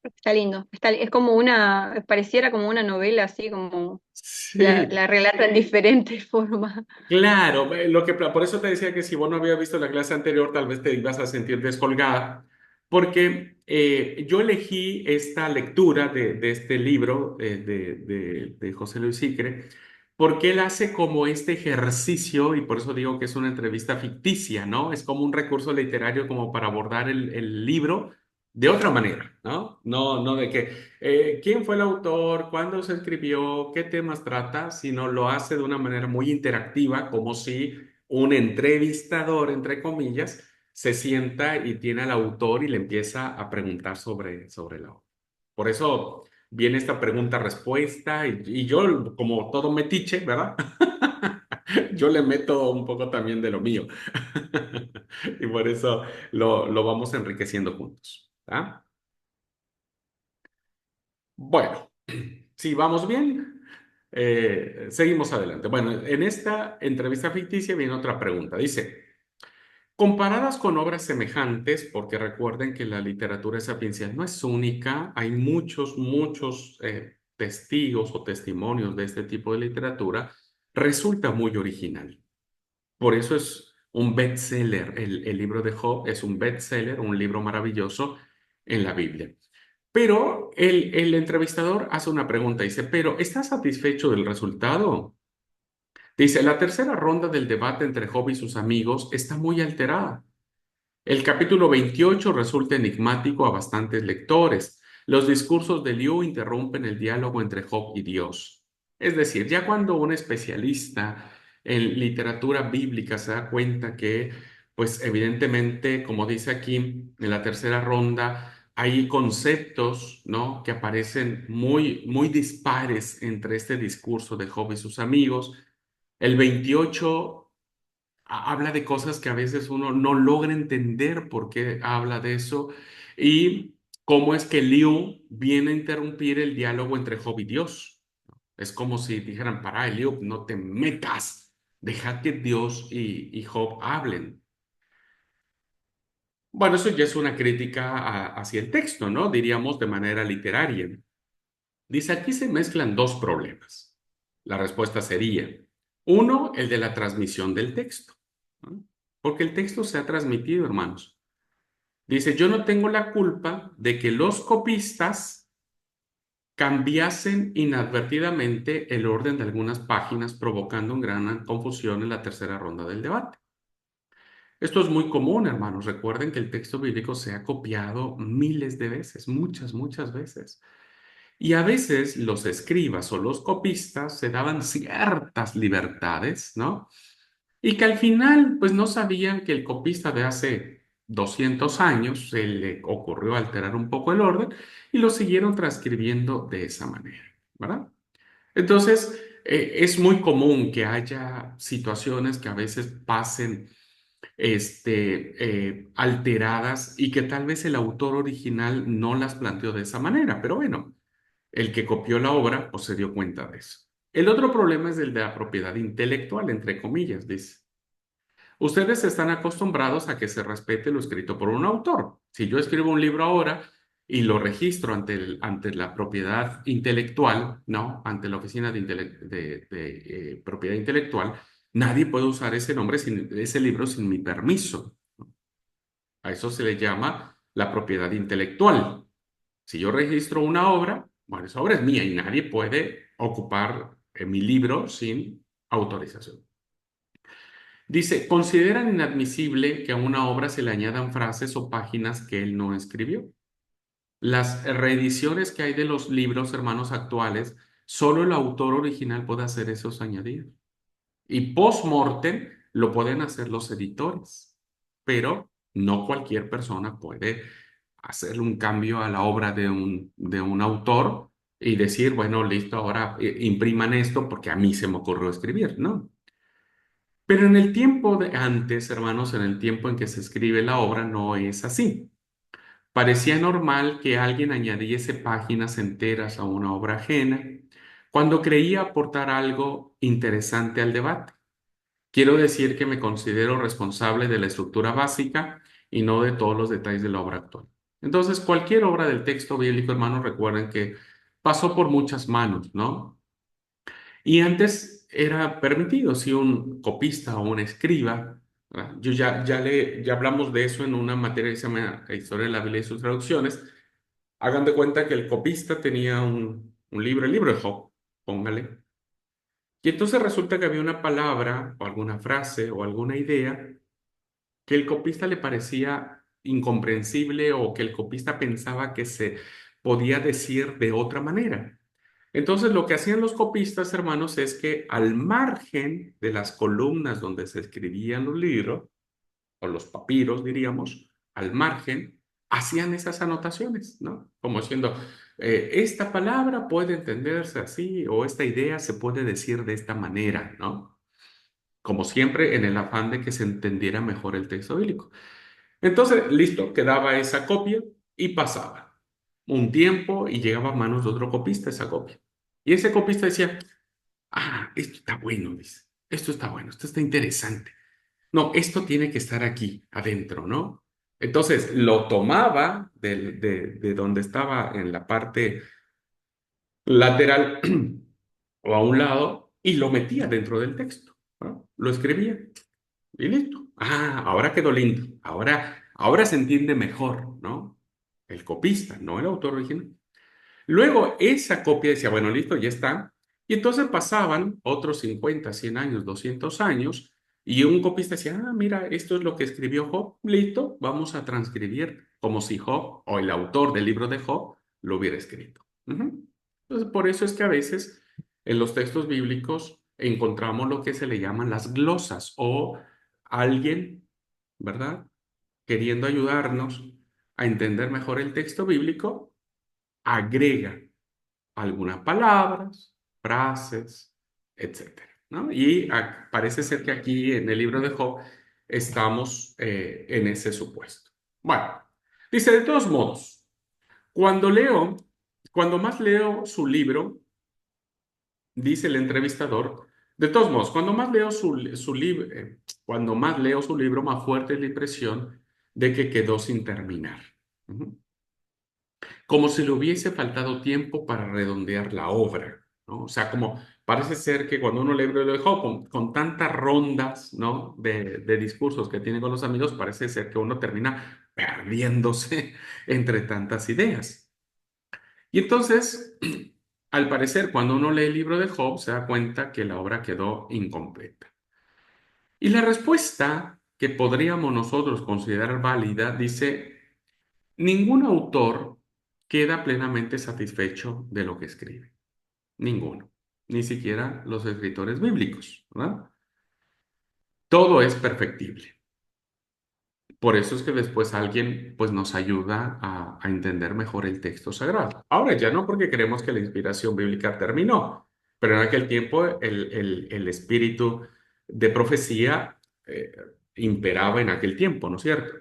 está lindo. Es como una, pareciera como una novela, así como Sí, la relata en diferentes formas. claro, por eso te decía que si vos no habías visto la clase anterior, tal vez te ibas a sentir descolgada, porque yo elegí esta lectura de este libro de José Luis Sicre, porque él hace como este ejercicio, y por eso digo que es una entrevista ficticia, ¿no? Es como un recurso literario como para abordar el libro de otra manera, ¿no? No de que, quién fue el autor, cuándo se escribió, qué temas trata, sino lo hace de una manera muy interactiva, como si un entrevistador, entre comillas, se sienta y tiene al autor y le empieza a preguntar sobre la obra. Por eso viene esta pregunta-respuesta y yo, como todo metiche, ¿verdad? Yo le meto un poco también de lo mío. Y por eso lo vamos enriqueciendo juntos. ¿Ah? Bueno, si vamos bien, seguimos adelante. Bueno, en esta entrevista ficticia viene otra pregunta. Dice, comparadas con obras semejantes, porque recuerden que la literatura sapiencial no es única, hay muchos testigos o testimonios de este tipo de literatura, resulta muy original. Por eso es un bestseller. El libro de Job es un bestseller, un libro maravilloso en la Biblia. Pero el entrevistador hace una pregunta, dice, pero ¿estás satisfecho del resultado? Dice, la tercera ronda del debate entre Job y sus amigos está muy alterada. El capítulo 28 resulta enigmático a bastantes lectores. Los discursos de Liu interrumpen el diálogo entre Job y Dios. Es decir, ya cuando un especialista en literatura bíblica se da cuenta que, pues evidentemente, como dice aquí en la tercera ronda, hay conceptos, ¿no?, que aparecen muy dispares entre este discurso de Job y sus amigos. El 28 habla de cosas que a veces uno no logra entender por qué habla de eso y cómo es que Liu viene a interrumpir el diálogo entre Job y Dios. Es como si dijeran, para, Liu, no te metas, deja que Dios y Job hablen. Bueno, eso ya es una crítica hacia el texto, ¿no? Diríamos de manera literaria. Dice, aquí se mezclan dos problemas. La respuesta sería, uno, el de la transmisión del texto, ¿no? Porque el texto se ha transmitido, hermanos. Dice, yo no tengo la culpa de que los copistas cambiasen inadvertidamente el orden de algunas páginas, provocando una gran confusión en la tercera ronda del debate. Esto es muy común, hermanos. Recuerden que el texto bíblico se ha copiado miles de veces, muchas veces. Y a veces los escribas o los copistas se daban ciertas libertades, ¿no? Y que al final, pues no sabían que el copista de hace 200 años se le ocurrió alterar un poco el orden y lo siguieron transcribiendo de esa manera, ¿verdad? Entonces, es muy común que haya situaciones que a veces pasen alteradas y que tal vez el autor original no las planteó de esa manera, pero bueno, el que copió la obra pues se dio cuenta de eso. El otro problema es el de la propiedad intelectual, entre comillas, dice. Ustedes están acostumbrados a que se respete lo escrito por un autor. Si yo escribo un libro ahora y lo registro ante la propiedad intelectual, ¿no? Ante la Oficina de Propiedad Intelectual, nadie puede usar ese nombre, ese libro sin mi permiso. A eso se le llama la propiedad intelectual. Si yo registro una obra, bueno, esa obra es mía y nadie puede ocupar mi libro sin autorización. Dice, ¿consideran inadmisible que a una obra se le añadan frases o páginas que él no escribió? Las reediciones que hay de los libros, hermanos, actuales, solo el autor original puede hacer esos añadidos. Y post-mortem lo pueden hacer los editores, pero no cualquier persona puede hacerle un cambio a la obra de un autor y decir, bueno, listo, ahora impriman esto porque a mí se me ocurrió escribir, ¿no? Pero en el tiempo de antes, hermanos, en el tiempo en que se escribe la obra, no es así. Parecía normal que alguien añadiese páginas enteras a una obra ajena cuando creía aportar algo interesante al debate. Quiero decir que me considero responsable de la estructura básica y no de todos los detalles de la obra actual. Entonces, cualquier obra del texto bíblico, hermanos, recuerden que pasó por muchas manos, ¿no? Y antes era permitido, si un copista o un escriba, ¿verdad? Ya hablamos de eso en una materia que se llama Historia de la Biblia y sus traducciones. Hagan de cuenta que el copista tenía un libro, el libro de Job, póngale. Y entonces resulta que había una palabra o alguna frase o alguna idea que el copista le parecía incomprensible o que el copista pensaba que se podía decir de otra manera. Entonces, lo que hacían los copistas, hermanos, es que al margen de las columnas donde se escribían los libros, o los papiros, diríamos, al margen, hacían esas anotaciones, ¿no? Como diciendo, esta palabra puede entenderse así, o esta idea se puede decir de esta manera, ¿no? Como siempre, en el afán de que se entendiera mejor el texto bíblico. Entonces, listo, quedaba esa copia y pasaba un tiempo y llegaba a manos de otro copista esa copia. Y ese copista decía, ah, esto está bueno, dice, esto está bueno, esto está interesante. No, esto tiene que estar aquí, adentro, ¿no? Entonces, lo tomaba de donde estaba en la parte lateral o a un lado y lo metía dentro del texto, ¿no? Lo escribía y listo. Ah, ahora quedó lindo. Ahora se entiende mejor, ¿no? El copista, no el autor original. Luego esa copia decía, bueno, listo, ya está. Y entonces pasaban otros 50, 100 años, 200 años, y un copista decía, ah, mira, esto es lo que escribió Job, listo, vamos a transcribir como si Job o el autor del libro de Job lo hubiera escrito. Ujú. Entonces, por eso es que a veces en los textos bíblicos encontramos lo que se le llaman las glosas o alguien, ¿verdad? Queriendo ayudarnos a entender mejor el texto bíblico, agrega algunas palabras, frases, etcétera, ¿no? Y parece ser que aquí en el libro de Job estamos en ese supuesto. Bueno, dice, de todos modos, cuando leo, cuando más leo su libro, dice el entrevistador, de todos modos, cuando más leo su libro, más fuerte es la impresión de que quedó sin terminar. Ujú. Como si le hubiese faltado tiempo para redondear la obra, ¿no? O sea, como parece ser que cuando uno lee el libro de Job, con tantas rondas, ¿no? de discursos que tiene con los amigos, parece ser que uno termina perdiéndose entre tantas ideas. Y entonces, al parecer, cuando uno lee el libro de Job, se da cuenta que la obra quedó incompleta. Y la respuesta que podríamos nosotros considerar válida dice, ningún autor queda plenamente satisfecho de lo que escribe. Ninguno. Ni siquiera los escritores bíblicos, ¿verdad? Todo es perfectible. Por eso es que después alguien pues nos ayuda a entender mejor el texto sagrado. Ahora ya no porque creemos que la inspiración bíblica terminó, pero en aquel tiempo el espíritu de profecía imperaba en aquel tiempo, ¿no es cierto?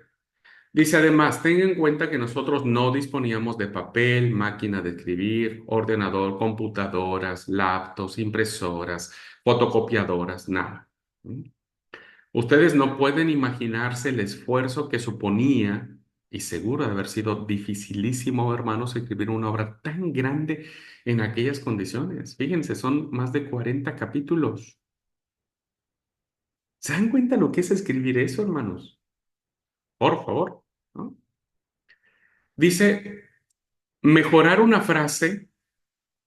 Dice además, ten en cuenta que nosotros no disponíamos de papel, máquina de escribir, ordenador, computadoras, laptops, impresoras, fotocopiadoras, nada. ¿Mm? Ustedes no pueden imaginarse el esfuerzo que suponía, y seguro de haber sido dificilísimo, hermanos, escribir una obra tan grande en aquellas condiciones. Fíjense, son más de 40 capítulos. ¿Se dan cuenta lo que es escribir eso, hermanos? Por favor, ¿no? Dice, mejorar una frase,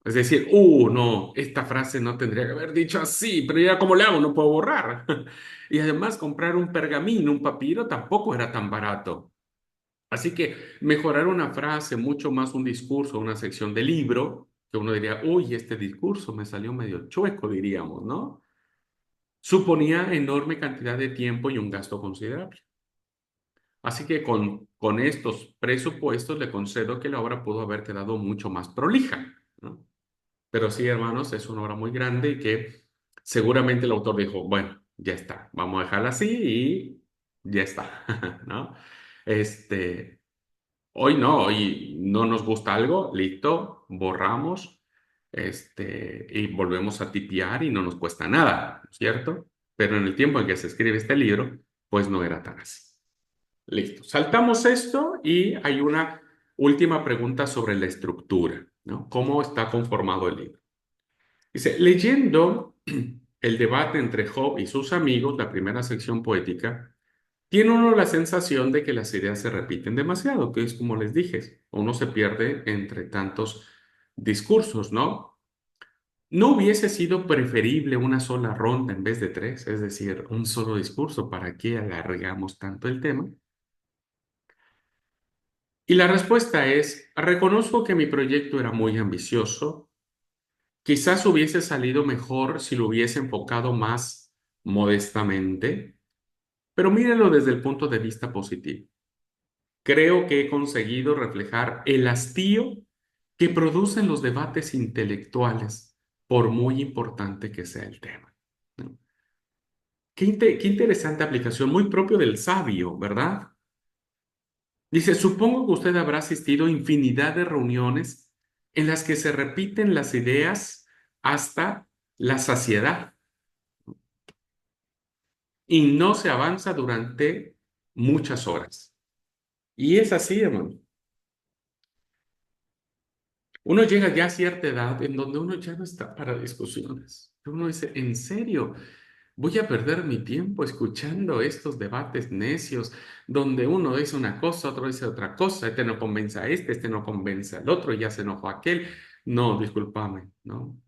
es decir, no, esta frase no tendría que haber dicho así, pero ya cómo le hago, no puedo borrar. Y además comprar un pergamino, un papiro, tampoco era tan barato. Así que mejorar una frase, mucho más un discurso, una sección de libro, que uno diría, uy, este discurso me salió medio chueco, diríamos, ¿no? Suponía enorme cantidad de tiempo y un gasto considerable. Así que con estos presupuestos le concedo que la obra pudo haber quedado mucho más prolija, ¿no? Pero sí, hermanos, es una obra muy grande y que seguramente el autor dijo, bueno, ya está, vamos a dejarla así y ya está, ¿no? Este, hoy no nos gusta algo, listo, borramos, y volvemos a tipear y no nos cuesta nada, ¿cierto? Pero en el tiempo en que se escribe este libro, pues no era tan así. Listo. Saltamos esto y hay una última pregunta sobre la estructura, ¿no? ¿Cómo está conformado el libro? Dice, leyendo el debate entre Job y sus amigos, la primera sección poética, tiene uno la sensación de que las ideas se repiten demasiado, que es como les dije, uno se pierde entre tantos discursos, ¿no? ¿No hubiese sido preferible una sola ronda en vez de tres? Es decir, un solo discurso, ¿para qué alargamos tanto el tema? Y la respuesta es, reconozco que mi proyecto era muy ambicioso, quizás hubiese salido mejor si lo hubiese enfocado más modestamente, pero mírelo desde el punto de vista positivo. Creo que he conseguido reflejar el hastío que producen los debates intelectuales, por muy importante que sea el tema, ¿no? Qué interesante aplicación, muy propio del sabio, ¿verdad? Dice, supongo que usted habrá asistido a infinidad de reuniones en las que se repiten las ideas hasta la saciedad y no se avanza durante muchas horas. Y es así, hermano. Uno llega ya a cierta edad en donde uno ya no está para discusiones. Uno dice, ¿en serio? Voy a perder mi tiempo escuchando estos debates necios donde uno dice una cosa, otro dice otra cosa, este no convence a este no convence al otro, y ya se enojó aquel. No, discúlpame, ¿no?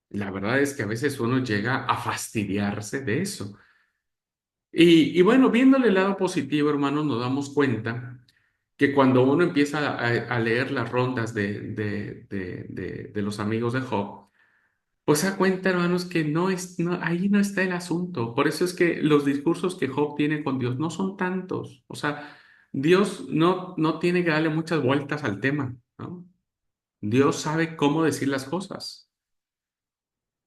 La verdad es que a veces uno llega a fastidiarse de eso. Y bueno, viéndole el lado positivo, hermanos, nos damos cuenta que cuando uno empieza a leer las rondas de los amigos de Job, pues se da cuenta, hermanos, que ahí no está el asunto. Por eso es que los discursos que Job tiene con Dios no son tantos. O sea, Dios no tiene que darle muchas vueltas al tema, ¿no? Dios sabe cómo decir las cosas.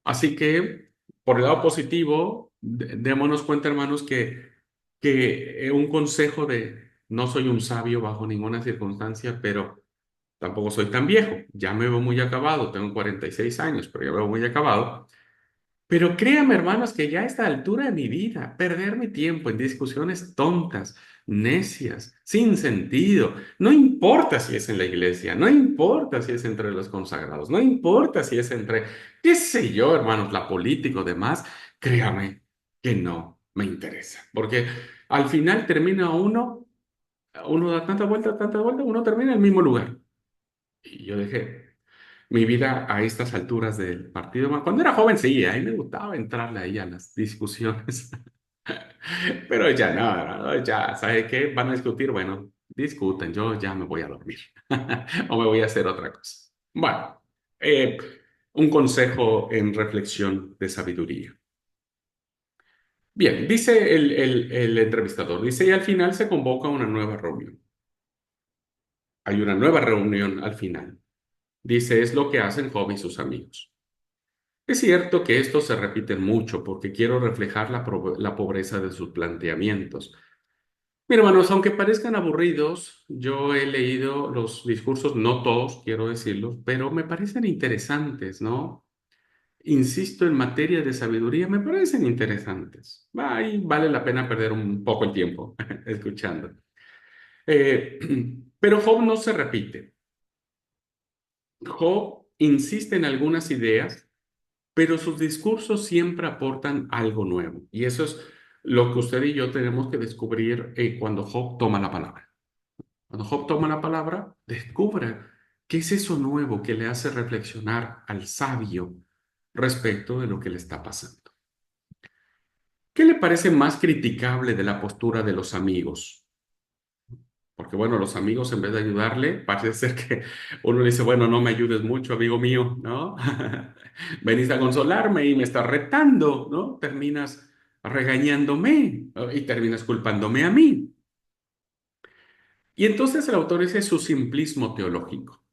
Así que, por el lado positivo, démonos cuenta, hermanos, que un consejo de no soy un sabio bajo ninguna circunstancia, pero tampoco soy tan viejo. Ya me veo muy acabado, tengo 46 años, pero ya me veo muy acabado. Pero créame, hermanos, que ya a esta altura de mi vida, perder mi tiempo en discusiones tontas, necias, sin sentido, no importa si es en la iglesia, no importa si es entre los consagrados, no importa si es entre, qué sé yo, hermanos, la política o demás, créame que no me interesa, porque al final termina uno da tanta vuelta, uno termina en el mismo lugar. Y yo dejé mi vida a estas alturas del partido. Cuando era joven, sí, ahí me gustaba entrarle ahí a las discusiones. Pero ya no, ya, ¿sabe qué? Van a discutir, bueno, discuten, yo ya me voy a dormir o me voy a hacer otra cosa. Bueno, eh, un consejo en reflexión de sabiduría. Bien, dice el entrevistador, dice, y al final se convoca una nueva reunión. Hay una nueva reunión al final. Dice, es lo que hacen Job y sus amigos. Es cierto que estos se repiten mucho porque quiero reflejar la pobreza de sus planteamientos. Mira, hermanos, aunque parezcan aburridos, yo he leído los discursos, no todos, quiero decirlo, pero me parecen interesantes, ¿no? Insisto, en materia de sabiduría, me parecen interesantes. Ahí vale la pena perder un poco el tiempo escuchando. Eh, pero Job no se repite. Job insiste en algunas ideas, pero sus discursos siempre aportan algo nuevo. Y eso es lo que usted y yo tenemos que descubrir cuando Job toma la palabra. Cuando Job toma la palabra, descubre qué es eso nuevo que le hace reflexionar al sabio respecto de lo que le está pasando. ¿Qué le parece más criticable de la postura de los amigos? Porque bueno, los amigos en vez de ayudarle, parece ser que uno le dice, bueno, no me ayudes mucho, amigo mío, ¿no? Venís a consolarme y me estás retando, ¿no? Terminas regañándome, ¿no? Y terminas culpándome a mí. Y entonces el autor dice su simplismo teológico.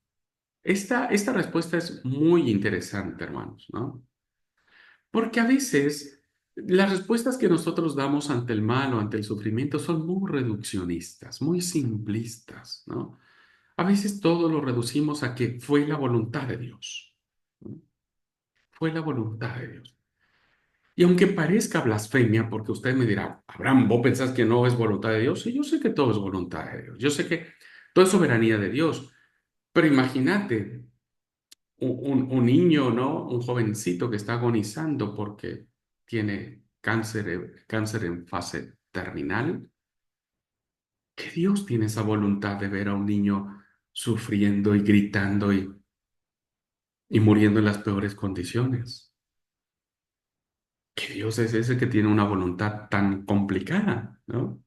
Esta respuesta es muy interesante, hermanos, ¿no? Porque a veces las respuestas que nosotros damos ante el mal o ante el sufrimiento son muy reduccionistas, muy simplistas, ¿no? A veces todo lo reducimos a que fue la voluntad de Dios, ¿no? Fue la voluntad de Dios. Y aunque parezca blasfemia, porque usted me dirá, Abraham, ¿vos pensás que no es voluntad de Dios? Sí, yo sé que todo es voluntad de Dios. Yo sé que todo es soberanía de Dios. Pero imagínate un niño, ¿no? Un jovencito que está agonizando porque tiene cáncer en fase terminal. Que Dios tiene esa voluntad de ver a un niño sufriendo y gritando y muriendo en las peores condiciones. Que Dios es ese que tiene una voluntad tan complicada, ¿no?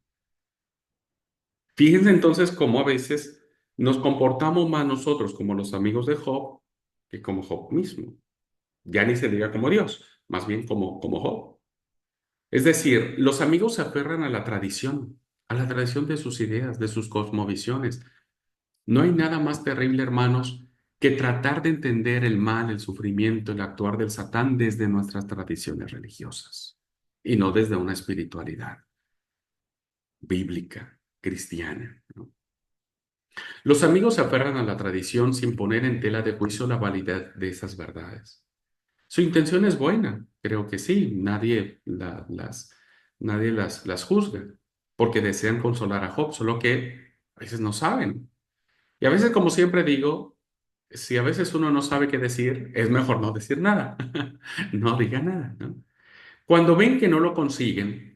Fíjense entonces cómo a veces nos comportamos más nosotros como los amigos de Job que como Job mismo. Ya ni se diga como Dios, más bien como Job. Es decir, los amigos se aferran a la tradición de sus ideas, de sus cosmovisiones. No hay nada más terrible, hermanos, que tratar de entender el mal, el sufrimiento, el actuar del Satán desde nuestras tradiciones religiosas y no desde una espiritualidad bíblica, cristiana, ¿no? Los amigos se aferran a la tradición sin poner en tela de juicio la validez de esas verdades. Su intención es buena, creo que sí, nadie las juzga, porque desean consolar a Job, solo que a veces no saben. Y a veces, como siempre digo, si a veces uno no sabe qué decir, es mejor no decir nada, no diga nada, ¿no? Cuando ven que no lo consiguen,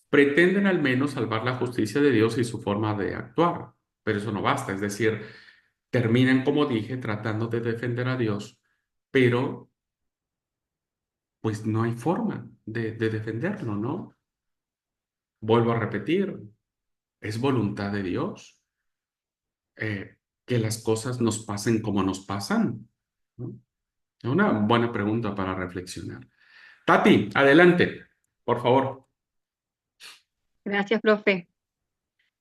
pretenden al menos salvar la justicia de Dios y su forma de actuar, pero eso no basta, es decir, terminan, como dije, tratando de defender a Dios, pero pues no hay forma de defenderlo, ¿no? Vuelvo a repetir, es voluntad de Dios que las cosas nos pasen como nos pasan, ¿no? Es una buena pregunta para reflexionar. Tati, adelante, por favor. Gracias, profe.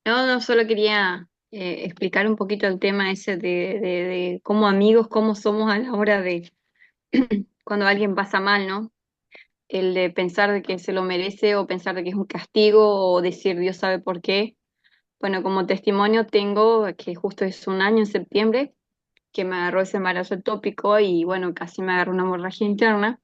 No, no, solo quería explicar un poquito el tema ese de cómo amigos, cómo somos a la hora de cuando alguien pasa mal, ¿no? El de pensar de que se lo merece o pensar de que es un castigo o decir Dios sabe por qué. Bueno, como testimonio tengo que justo es un año en septiembre que me agarró ese embarazo ectópico y bueno, casi me agarró una hemorragia interna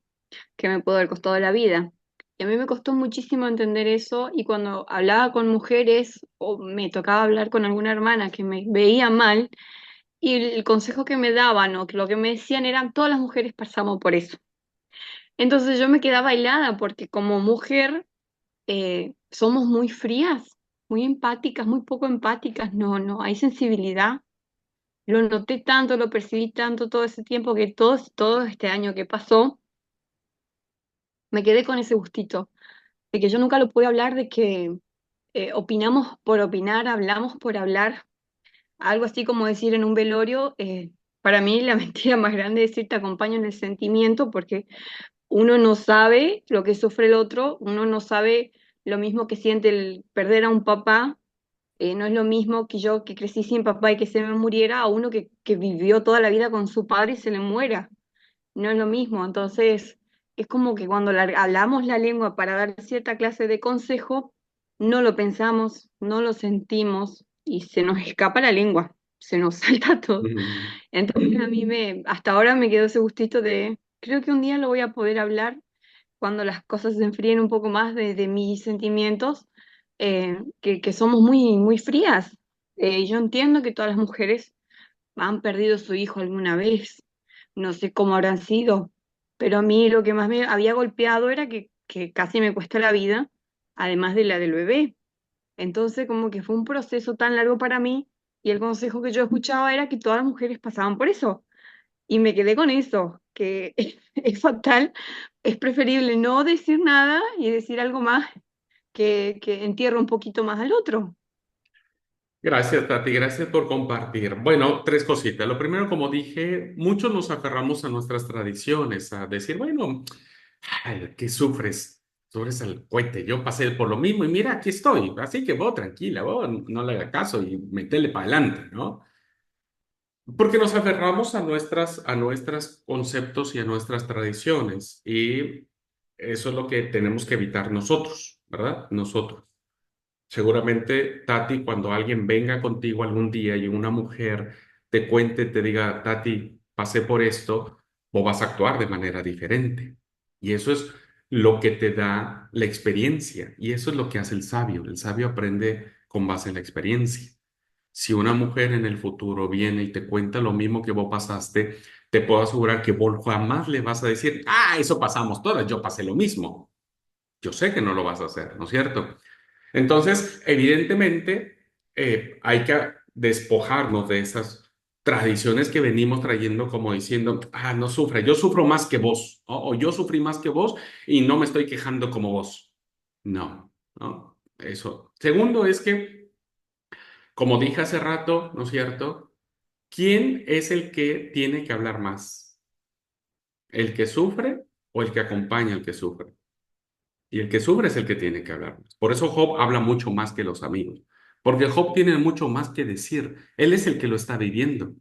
que me pudo haber costado la vida. Y a mí me costó muchísimo entender eso y cuando hablaba con mujeres o me tocaba hablar con alguna hermana que me veía mal y el consejo que me daban o que lo que me decían eran todas las mujeres pasamos por eso. Entonces yo me quedaba helada porque como mujer somos muy frías, muy empáticas, muy poco empáticas, no, no, hay sensibilidad. Lo noté tanto, lo percibí tanto todo ese tiempo que todo este año que pasó, me quedé con ese gustito, de que yo nunca lo pude hablar, de que opinamos por opinar, hablamos por hablar, algo así como decir en un velorio, para mí la mentira más grande es decir te acompaño en el sentimiento, porque uno no sabe lo que sufre el otro, uno no sabe lo mismo que siente el perder a un papá. No es lo mismo que yo que crecí sin papá y que se me muriera a uno que vivió toda la vida con su padre y se le muera. No es lo mismo. Entonces, es como que cuando hablamos la lengua para dar cierta clase de consejo, no lo pensamos, no lo sentimos y se nos escapa la lengua, se nos salta todo. Mm. Entonces, hasta ahora me quedó ese gustito de, creo que un día lo voy a poder hablar cuando las cosas se enfríen un poco más de mis sentimientos, que somos muy, muy frías. Yo entiendo que todas las mujeres han perdido su hijo alguna vez, no sé cómo habrán sido, pero a mí lo que más me había golpeado era que casi me cuesta la vida, además de la del bebé. Entonces, como que fue un proceso tan largo para mí y el consejo que yo escuchaba era que todas las mujeres pasaban por eso. Y me quedé con eso, que es fatal, es preferible no decir nada y decir algo más que entierre un poquito más al otro. Gracias, Tati, gracias por compartir. Bueno, tres cositas. Lo primero, como dije, muchos nos aferramos a nuestras tradiciones, a decir, bueno, ay, ¿qué sufres? Sufres al cohete. Yo pasé por lo mismo y mira, aquí estoy. Así que vos, tranquila, vos no le hagas caso y metele para adelante, ¿no? Porque nos aferramos a nuestros conceptos y a nuestras tradiciones. Y eso es lo que tenemos que evitar nosotros, ¿verdad? Nosotros. Seguramente, Tati, cuando alguien venga contigo algún día y una mujer te cuente, te diga, Tati, pasé por esto, vos vas a actuar de manera diferente. Y eso es lo que te da la experiencia. Y eso es lo que hace el sabio. El sabio aprende con base en la experiencia. Si una mujer en el futuro viene y te cuenta lo mismo que vos pasaste, te puedo asegurar que vos jamás le vas a decir, ah, eso pasamos todas, yo pasé lo mismo. Yo sé que no lo vas a hacer, ¿no es cierto? Entonces, evidentemente, hay que despojarnos de esas tradiciones que venimos trayendo como diciendo, ah, no sufra, yo sufro más que vos, o yo sufrí más que vos y no me estoy quejando como vos. No, no, eso. Segundo es que Como dije hace rato, ¿no es cierto? ¿Quién es el que tiene que hablar más? ¿El que sufre o el que acompaña al que sufre? Y el que sufre es el que tiene que hablar más. Por eso Job habla mucho más que los amigos, porque Job tiene mucho más que decir. Él es el que lo está viviendo.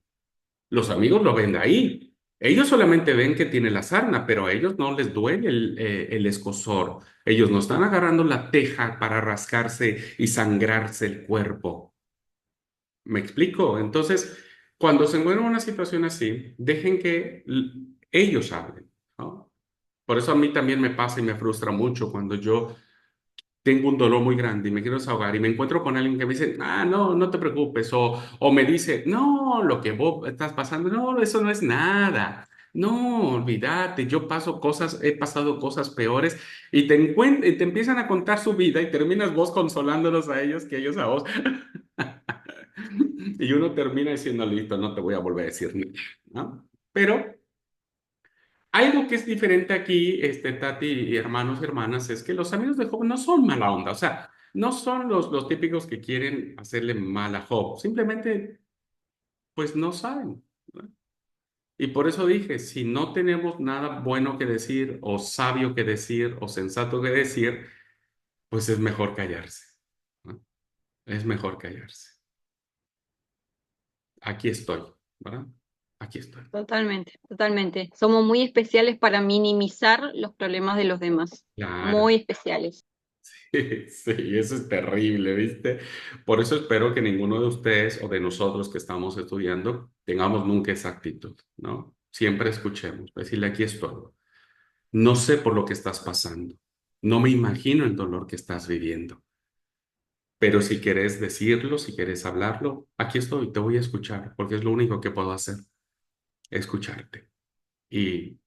Los amigos lo ven de ahí. Ellos solamente ven que tiene la sarna, pero a ellos no les duele el escozor. Ellos no están agarrando la teja para rascarse y sangrarse el cuerpo. ¿Me explico? Entonces, cuando se encuentran en una situación así, dejen que ellos hablen, ¿no? Por eso a mí también me pasa y me frustra mucho cuando yo tengo un dolor muy grande y me quiero desahogar y me encuentro con alguien que me dice, ah, no, no te preocupes, o me dice, no, lo que vos estás pasando, no, eso no es nada. No, olvídate, yo paso cosas, he pasado cosas peores y y te empiezan a contar su vida y terminas vos consolándolos a ellos que ellos a vos. Y uno termina diciendo, listo, no te voy a volver a decir nada, ¿no? Pero algo que es diferente aquí, Tati y hermanos y hermanas, es que los amigos de Job no son mala onda, o sea, no son los típicos que quieren hacerle mal a Job, simplemente, pues no saben, ¿no? Y por eso dije, si no tenemos nada bueno que decir, o sabio que decir, o sensato que decir, pues es mejor callarse, ¿no? Es mejor callarse. Aquí estoy, ¿verdad? Aquí estoy. Totalmente, totalmente. Somos muy especiales para minimizar los problemas de los demás. Claro. Muy especiales. Sí, eso es terrible, ¿viste? Por eso espero que ninguno de ustedes o de nosotros que estamos estudiando tengamos nunca esa actitud, ¿no? Siempre escuchemos, decirle, aquí estoy. No sé por lo que estás pasando. No me imagino el dolor que estás viviendo. Pero si quieres decirlo, si quieres hablarlo, aquí estoy, te voy a escuchar, porque es lo único que puedo hacer, escucharte y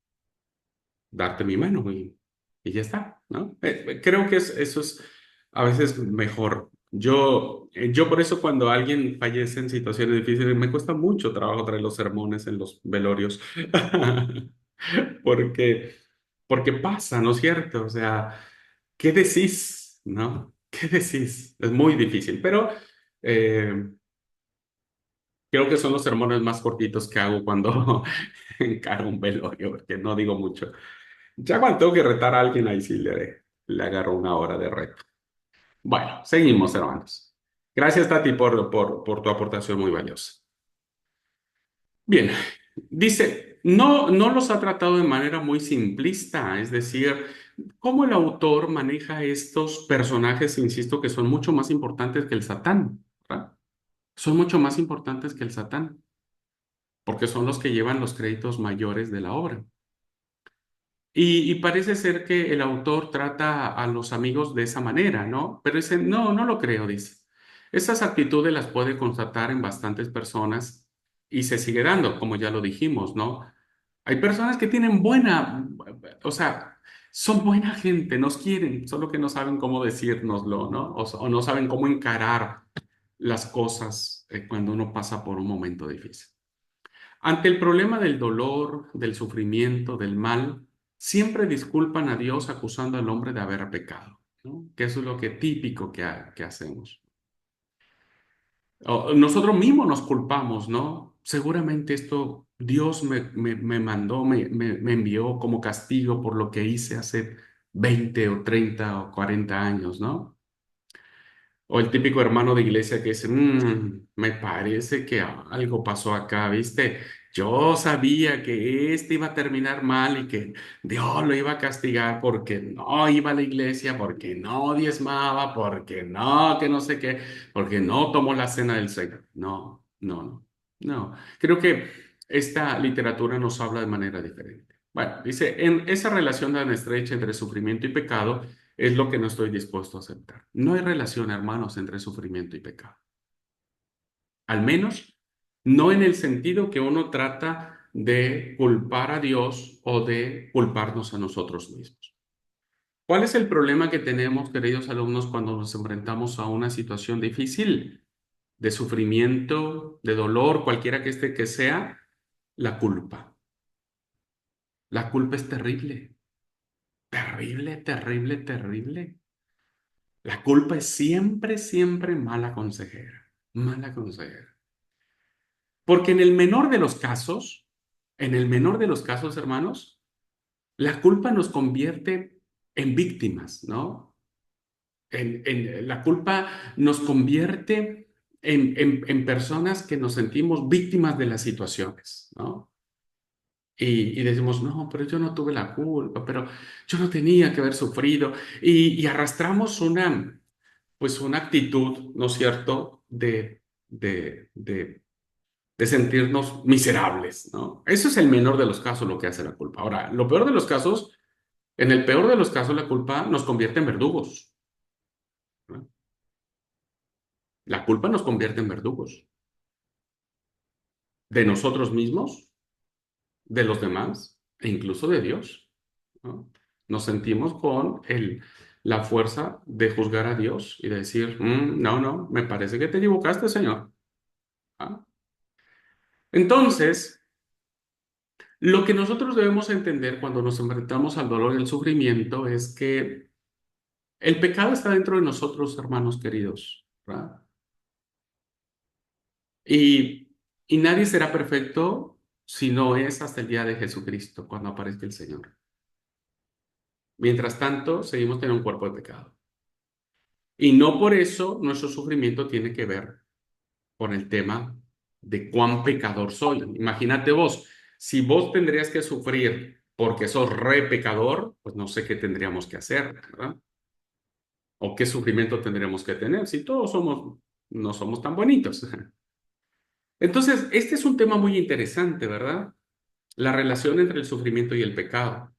darte mi mano y ya está, ¿no? Creo que eso es a veces mejor. Yo por eso cuando alguien fallece en situaciones difíciles me cuesta mucho trabajo traer los sermones en los velorios, porque, porque pasa, ¿no es cierto? O sea, ¿qué decís? ¿No? ¿Qué decís? Es muy difícil, pero eh, creo que son los sermones más cortitos que hago cuando encaro un velorio, porque no digo mucho. Ya cuando tengo que retar a alguien, ahí sí le agarro una hora de reto. Bueno, seguimos, hermanos. Gracias, Tati, por tu aportación muy valiosa. Bien, dice, no los ha tratado de manera muy simplista, es decir, cómo el autor maneja estos personajes, insisto, que son mucho más importantes que el Satán, ¿verdad? Son mucho más importantes que el Satán, porque son los que llevan los créditos mayores de la obra. Y parece ser que el autor trata a los amigos de esa manera, ¿no? Pero dice, no, no lo creo, dice. Esas actitudes las puede constatar en bastantes personas y se sigue dando, como ya lo dijimos, ¿no? Hay personas que tienen o sea, son buena gente, nos quieren, solo que no saben cómo decírnoslo, ¿no? O no saben cómo encarar las cosas cuando uno pasa por un momento difícil. Ante el problema del dolor, del sufrimiento, del mal, siempre disculpan a Dios acusando al hombre de haber pecado, ¿no? Que eso es lo que típico que hacemos. Nosotros mismos nos culpamos, ¿no? Seguramente esto Dios me mandó, me envió como castigo por lo que hice hace 20 o 30 o 40 años, ¿no? O el típico hermano de iglesia que dice, me parece que algo pasó acá, ¿viste? Yo sabía que este iba a terminar mal y que Dios lo iba a castigar porque no iba a la iglesia, porque no diezmaba, porque no, que no sé qué, porque no tomó la cena del Señor. No, no, no, no. Creo que esta literatura nos habla de manera diferente. Bueno, dice, en esa relación tan estrecha entre sufrimiento y pecado, es lo que no estoy dispuesto a aceptar. No hay relación, hermanos, entre sufrimiento y pecado. Al menos no en el sentido que uno trata de culpar a Dios o de culparnos a nosotros mismos. ¿Cuál es el problema que tenemos, queridos alumnos, cuando nos enfrentamos a una situación difícil, de sufrimiento, de dolor, cualquiera que sea? La culpa. La culpa es terrible, terrible, terrible, terrible. La culpa es siempre, siempre mala consejera. Mala consejera. Porque en el menor de los casos, en el menor de los casos, hermanos, la culpa nos convierte en víctimas, ¿no? La culpa nos convierte en personas que nos sentimos víctimas de las situaciones, ¿no? Y decimos, no, pero yo no tuve la culpa, pero yo no tenía que haber sufrido. Y arrastramos pues una actitud, ¿no es cierto?, de, de, de sentirnos miserables, ¿no? Eso es el menor de los casos lo que hace la culpa. Ahora, lo peor de los casos, en el peor de los casos, la culpa nos convierte en verdugos, ¿no? La culpa nos convierte en verdugos de nosotros mismos, de los demás e incluso de Dios, ¿no? Nos sentimos con la fuerza de juzgar a Dios y de decir, no, no, me parece que te equivocaste, Señor. ¿Ah? Entonces, lo que nosotros debemos entender cuando nos enfrentamos al dolor y al sufrimiento es que el pecado está dentro de nosotros, hermanos queridos, ¿verdad? Y, y nadie será perfecto si no es hasta el día de Jesucristo, cuando aparezca el Señor. Mientras tanto, seguimos teniendo un cuerpo de pecado. Y no por eso nuestro sufrimiento tiene que ver con el tema de cuán pecador soy. Imagínate vos, si vos tendrías que sufrir porque sos re pecador, pues no sé qué tendríamos que hacer, ¿verdad? O qué sufrimiento tendríamos que tener si todos no somos tan bonitos. Entonces, este es un tema muy interesante, ¿verdad? La relación entre el sufrimiento y el pecado.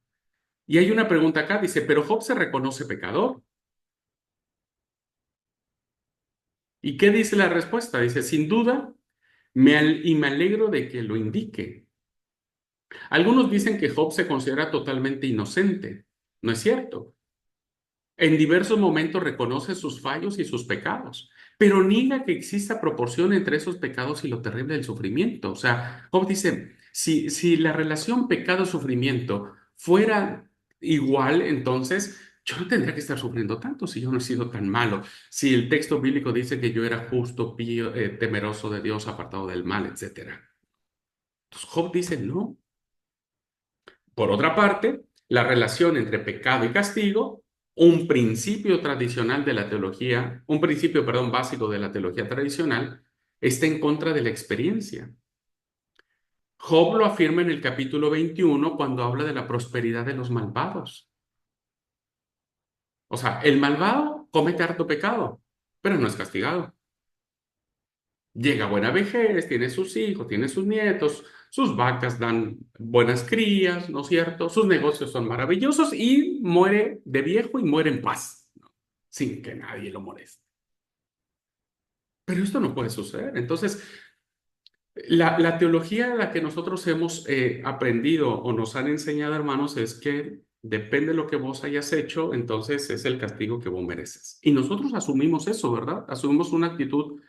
Y hay una pregunta acá, dice, ¿pero Job se reconoce pecador? ¿Y qué dice la respuesta? Dice, sin duda, y me alegro de que lo indique. Algunos dicen que Job se considera totalmente inocente. No es cierto. En diversos momentos reconoce sus fallos y sus pecados, pero niega que exista proporción entre esos pecados y lo terrible del sufrimiento. O sea, Job dice, si la relación pecado-sufrimiento fuera igual, entonces yo no tendría que estar sufriendo tanto si yo no he sido tan malo. Si el texto bíblico dice que yo era justo, pío, temeroso de Dios, apartado del mal, etcétera. Entonces Job dice, no. Por otra parte, la relación entre pecado y castigo, un principio tradicional de la teología, un principio, perdón, básico de la teología tradicional, está en contra de la experiencia. Job lo afirma en el capítulo 21 cuando habla de la prosperidad de los malvados. O sea, el malvado comete harto pecado, pero no es castigado. Llega a buena vejez, tiene sus hijos, tiene sus nietos, sus vacas dan buenas crías, ¿no es cierto? Sus negocios son maravillosos y muere de viejo y muere en paz, ¿no? Sin que nadie lo moleste. Pero esto no puede suceder. Entonces, la teología a la que nosotros hemos aprendido o nos han enseñado, hermanos, es que depende de lo que vos hayas hecho, entonces es el castigo que vos mereces. Y nosotros asumimos eso, ¿verdad? Asumimos una actitud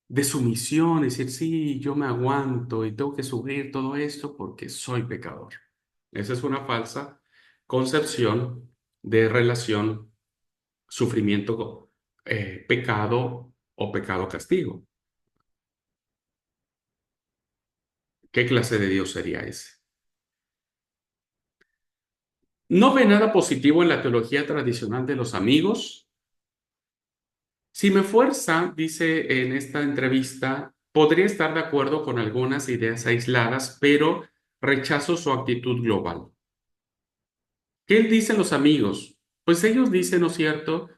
de sumisión, decir, sí, yo me aguanto y tengo que sufrir todo esto porque soy pecador. Esa es una falsa concepción de relación sufrimiento, pecado o pecado castigo. ¿Qué clase de Dios sería ese? No ve nada positivo en la teología tradicional de los amigos. Si me fuerza, dice en esta entrevista, podría estar de acuerdo con algunas ideas aisladas, pero rechazo su actitud global. ¿Qué dicen los amigos? Pues ellos dicen, ¿no es cierto?,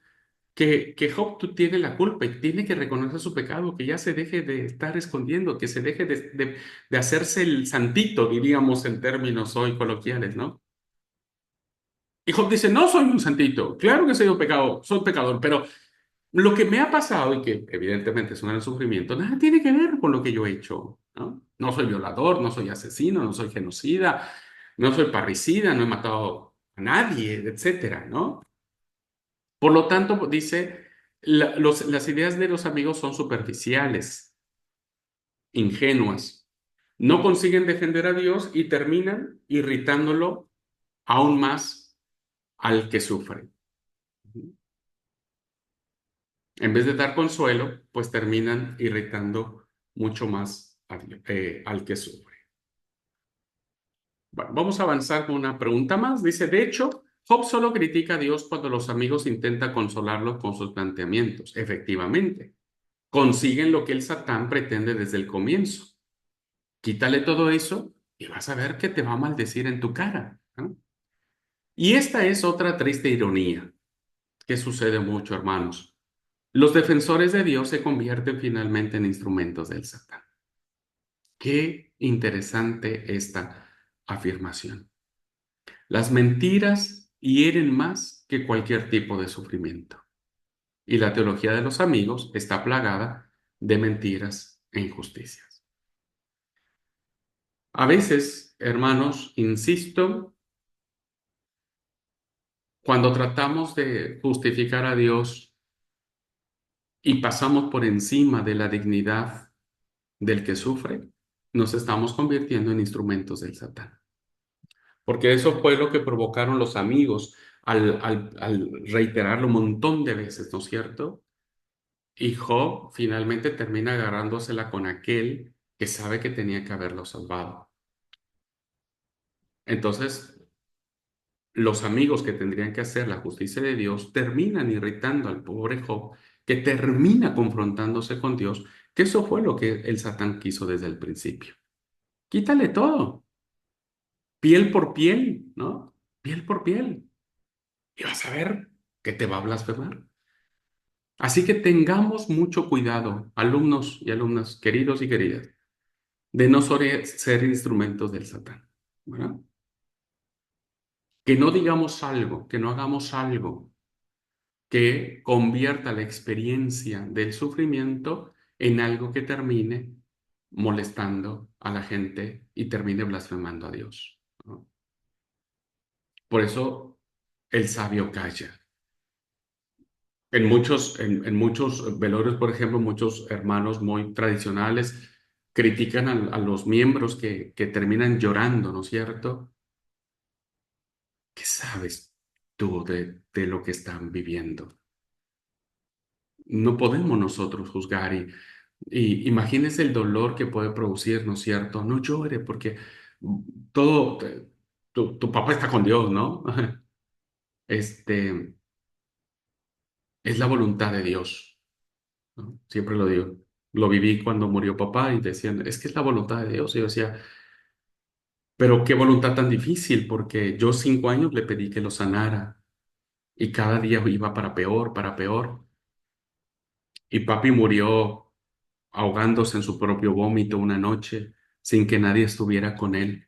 que Job tú tiene la culpa y tiene que reconocer su pecado, que ya se deje de estar escondiendo, que se deje de hacerse el santito, diríamos en términos hoy coloquiales, ¿no? Y Job dice, no soy un santito, claro que soy un pecado, soy pecador, pero lo que me ha pasado y que evidentemente es un gran sufrimiento, nada tiene que ver con lo que yo he hecho, ¿no? No soy violador, no soy asesino, no soy genocida, no soy parricida, no he matado a nadie, etcétera, ¿no? Por lo tanto, dice, las ideas de los amigos son superficiales, ingenuas, no consiguen defender a Dios y terminan irritándolo aún más al que sufre. En vez de dar consuelo, pues terminan irritando mucho más al que sufre. Bueno, vamos a avanzar con una pregunta más. Dice, de hecho, Job solo critica a Dios cuando los amigos intentan consolarlo con sus planteamientos. Efectivamente, consiguen lo que el Satán pretende desde el comienzo. Quítale todo eso y vas a ver que te va a maldecir en tu cara, ¿no? Y esta es otra triste ironía que sucede mucho, hermanos. Los defensores de Dios se convierten finalmente en instrumentos del Satán. Qué interesante esta afirmación. Las mentiras hieren más que cualquier tipo de sufrimiento. Y la teología de los amigos está plagada de mentiras e injusticias. A veces, hermanos, insisto, cuando tratamos de justificar a Dios y pasamos por encima de la dignidad del que sufre, nos estamos convirtiendo en instrumentos del Satán. Porque eso fue lo que provocaron los amigos al reiterarlo un montón de veces, ¿no es cierto? Y Job finalmente termina agarrándosela con aquel que sabe que tenía que haberlo salvado. Entonces, los amigos que tendrían que hacer la justicia de Dios terminan irritando al pobre Job, que termina confrontándose con Dios, que eso fue lo que el Satán quiso desde el principio. Quítale todo, piel por piel, ¿no? Piel por piel. Y vas a ver que te va a blasfemar. Así que tengamos mucho cuidado, alumnos y alumnas, queridos y queridas, de no ser instrumentos del Satán, ¿verdad? Que no digamos algo, que no hagamos algo que convierta la experiencia del sufrimiento en algo que termine molestando a la gente y termine blasfemando a Dios, ¿no? Por eso el sabio calla. En muchos velorios, por ejemplo, muchos hermanos muy tradicionales critican a los miembros que terminan llorando, ¿no es cierto? ¿Qué sabes tú de lo que están viviendo? No podemos nosotros juzgar y imagínese el dolor que puede producir, ¿no es cierto? No llore porque todo, tu papá está con Dios, ¿no? Este, es la voluntad de Dios, ¿no? Siempre lo digo. Lo viví cuando murió papá y decían, es que es la voluntad de Dios. Y yo decía, pero qué voluntad tan difícil, porque yo 5 años le pedí que lo sanara y cada día iba para peor, para peor. Y papi murió ahogándose en su propio vómito una noche sin que nadie estuviera con él.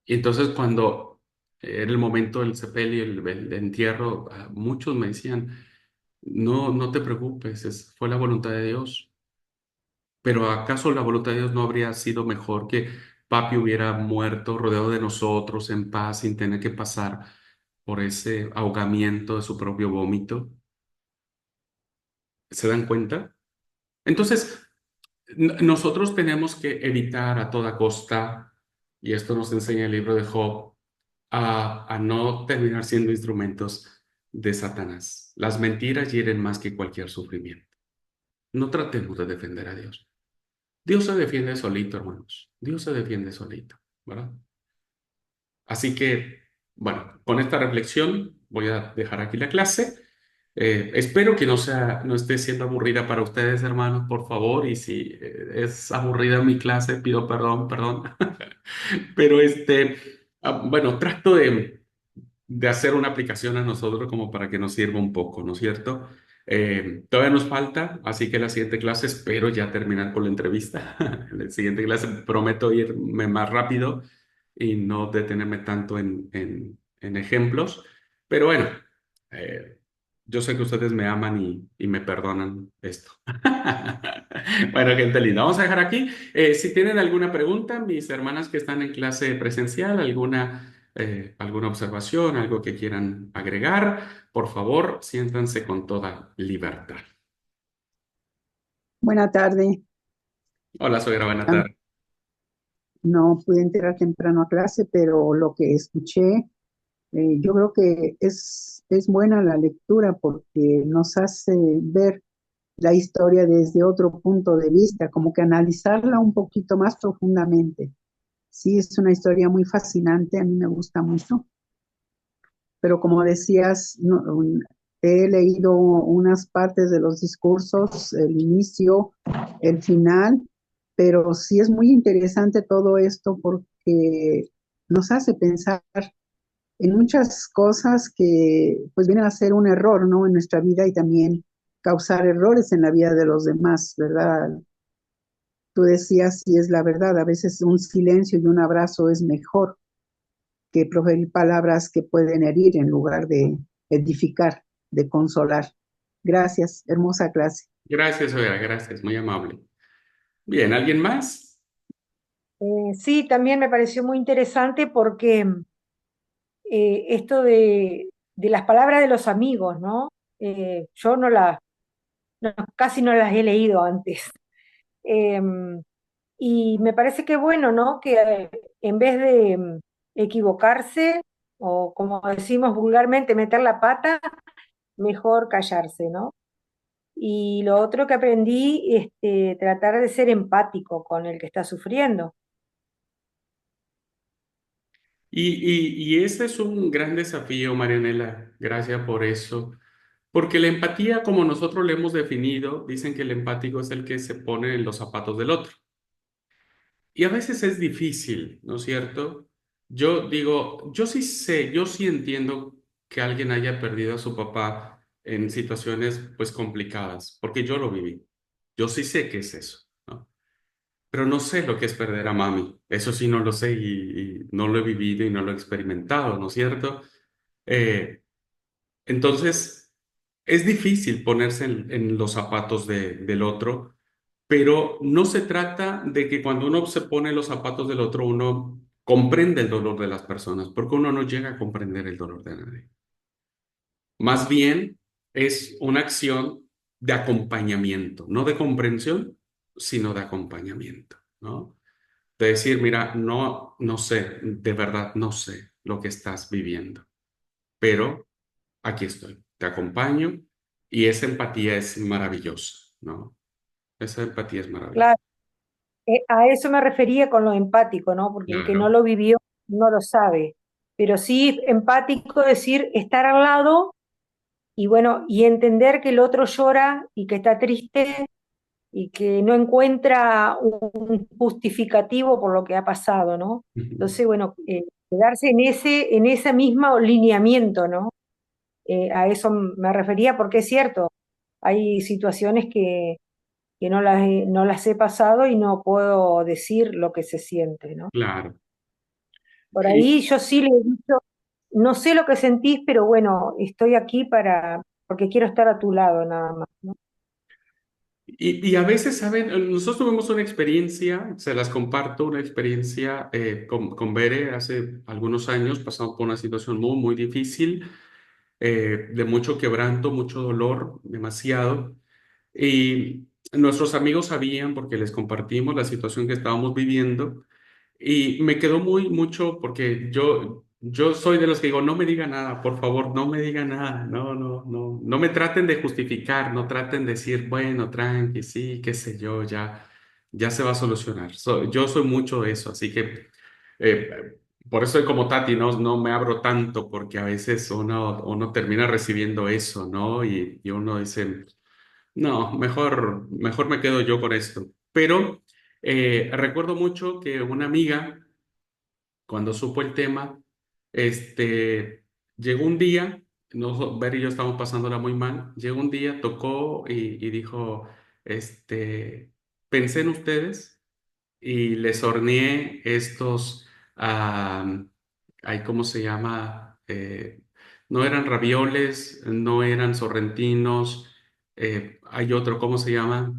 Y entonces cuando era el momento del sepelio, el entierro, muchos me decían, no, no te preocupes, fue la voluntad de Dios. Pero ¿acaso la voluntad de Dios no habría sido mejor que papi hubiera muerto rodeado de nosotros en paz sin tener que pasar por ese ahogamiento de su propio vómito? ¿Se dan cuenta? Entonces, nosotros tenemos que evitar a toda costa, y esto nos enseña el libro de Job, a no terminar siendo instrumentos de Satanás. Las mentiras hieren más que cualquier sufrimiento. No tratemos de defender a Dios. Dios se defiende solito, hermanos. Dios se defiende solito, ¿verdad? Así que, bueno, con esta reflexión voy a dejar aquí la clase. Espero que no esté siendo aburrida para ustedes, hermanos, por favor. Y si es aburrida mi clase, pido perdón, perdón. Pero bueno, trato de hacer una aplicación a nosotros como para que nos sirva un poco, ¿no es cierto? Todavía nos falta, así que la siguiente clase espero ya terminar con la entrevista. En la siguiente clase prometo irme más rápido y no detenerme tanto en ejemplos. Pero bueno, eh, yo sé que ustedes me aman y me perdonan esto. Bueno, gente linda, vamos a dejar aquí. Si tienen alguna pregunta, mis hermanas que están en clase presencial, alguna observación, algo que quieran agregar, por favor, siéntanse con toda libertad. Buena tarde. Hola, soy buena Am- tarde. No pude entrar temprano a clase, pero lo que escuché, yo creo que es es buena la lectura porque nos hace ver la historia desde otro punto de vista, como que analizarla un poquito más profundamente. Sí, es una historia muy fascinante, a mí me gusta mucho, pero como decías, he leído unas partes de los discursos, el inicio, el final, pero sí es muy interesante todo esto porque nos hace pensar en muchas cosas que pues vienen a ser un error, ¿no? En nuestra vida y también causar errores en la vida de los demás, ¿verdad? Tú decías, si es la verdad, a veces un silencio y un abrazo es mejor que proferir palabras que pueden herir en lugar de edificar, de consolar. Gracias, hermosa clase. Gracias, Oya, gracias, muy amable. Bien, ¿alguien más? Sí, también me pareció muy interesante porque esto de las palabras de los amigos, ¿no? Yo casi no las he leído antes. Em, y me parece que bueno, ¿no? Que en vez de equivocarse, o como decimos vulgarmente, meter la pata, mejor callarse, ¿no? Y lo otro que aprendí, tratar de ser empático con el que está sufriendo. Y ese es un gran desafío, Marianela. Gracias por eso. Porque la empatía, como nosotros la hemos definido, dicen que el empático es el que se pone en los zapatos del otro. Y a veces es difícil, ¿no es cierto? Yo digo, yo sí sé, yo sí entiendo que alguien haya perdido a su papá en situaciones pues complicadas, porque yo lo viví. Yo sí sé qué es eso, ¿no? Pero no sé lo que es perder a mami. Eso sí no lo sé y no lo he vivido y no lo he experimentado, ¿no es cierto? Eh, entonces, es difícil ponerse en los zapatos del otro, pero no se trata de que cuando uno se pone en los zapatos del otro, uno comprende el dolor de las personas, porque uno no llega a comprender el dolor de nadie. Más bien es una acción de acompañamiento, no de comprensión, sino de acompañamiento, ¿no? De decir, mira, no sé, de verdad no sé lo que estás viviendo, pero aquí estoy, te acompaño y esa empatía es maravillosa, ¿no? Esa empatía es maravillosa. Claro, a eso me refería con lo empático, ¿no? Porque el que no Claro, lo vivió no lo sabe. Pero sí empático decir estar al lado y bueno, y entender que el otro llora y que está triste y que no encuentra un justificativo por lo que ha pasado, ¿no? Entonces, bueno, quedarse en ese mismo lineamiento, ¿no? A eso me refería porque es cierto, hay situaciones que no las he pasado y no puedo decir lo que se siente, ¿no? claro. Por Y, ahí yo sí le he dicho, no sé lo que sentís, pero bueno, estoy aquí porque quiero estar a tu lado nada más, ¿no? y a veces, ¿saben? Nosotros tuvimos una experiencia, se las comparto, una experiencia con Bere hace algunos años, pasamos por una situación muy, muy difícil, de mucho quebranto, mucho dolor, demasiado. Y nuestros amigos sabían, porque les compartimos la situación que estábamos viviendo, y me quedó mucho, porque yo soy de los que digo, no me diga nada, por favor, no me diga nada, no me traten de justificar, no traten de decir, bueno, tranqui, sí, qué sé yo, ya se va a solucionar. Yo soy mucho de eso, así que por eso soy como Tati, no me abro tanto, porque a veces uno termina recibiendo eso, ¿no? Y uno dice... No, mejor me quedo yo con esto. Pero recuerdo mucho que una amiga, cuando supo el tema, este, llegó un día, Ver y yo estábamos pasándola muy mal, llegó un día, tocó y dijo, pensé en ustedes y les horneé estos, ay, ¿cómo se llama? No eran ravioles, no eran sorrentinos, hay otro, ¿cómo se llama?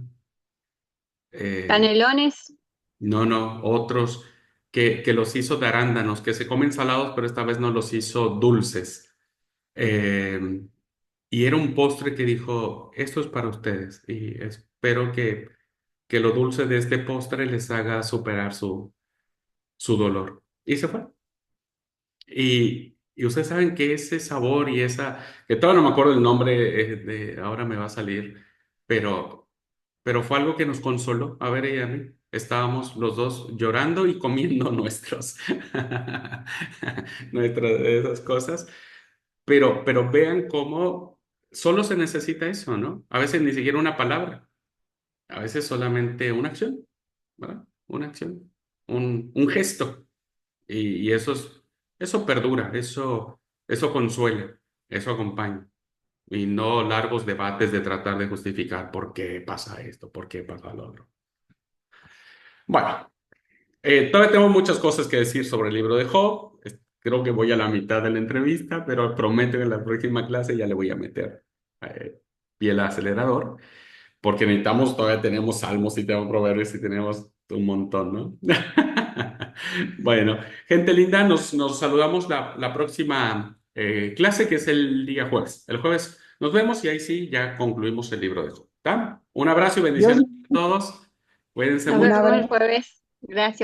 Eh, Canelones, no, otros que los hizo de arándanos, que se comen salados, pero esta vez no los hizo dulces. Eh, y era un postre que dijo, esto es para ustedes y espero que lo dulce de este postre les haga superar su dolor. Y se fue. Y ustedes saben que ese sabor y que todavía no me acuerdo el nombre, ahora me va a salir, pero, pero fue algo que nos consoló, a ver, ella y a mí. Estábamos los dos llorando y comiendo nuestras de esas cosas, pero vean cómo solo se necesita eso, ¿no? A veces ni siquiera una palabra, a veces solamente una acción, ¿verdad? Una acción, un gesto. Y eso perdura, eso consuela, eso acompaña. Y no largos debates de tratar de justificar por qué pasa esto, por qué pasa lo otro. Bueno, todavía tengo muchas cosas que decir sobre el libro de Job. Creo que voy a la mitad de la entrevista, pero prometo que en la próxima clase ya le voy a meter pie al acelerador, porque todavía tenemos salmos y tenemos proverbios y tenemos un montón, ¿no? Bueno, gente linda, nos saludamos la próxima clase, que es el día jueves. El jueves nos vemos y ahí sí ya concluimos el libro de Job. ¿Tá? Un abrazo y Dios, bendiciones a todos. Cuídense Nos mucho. un vemos el abrazo. jueves. Gracias.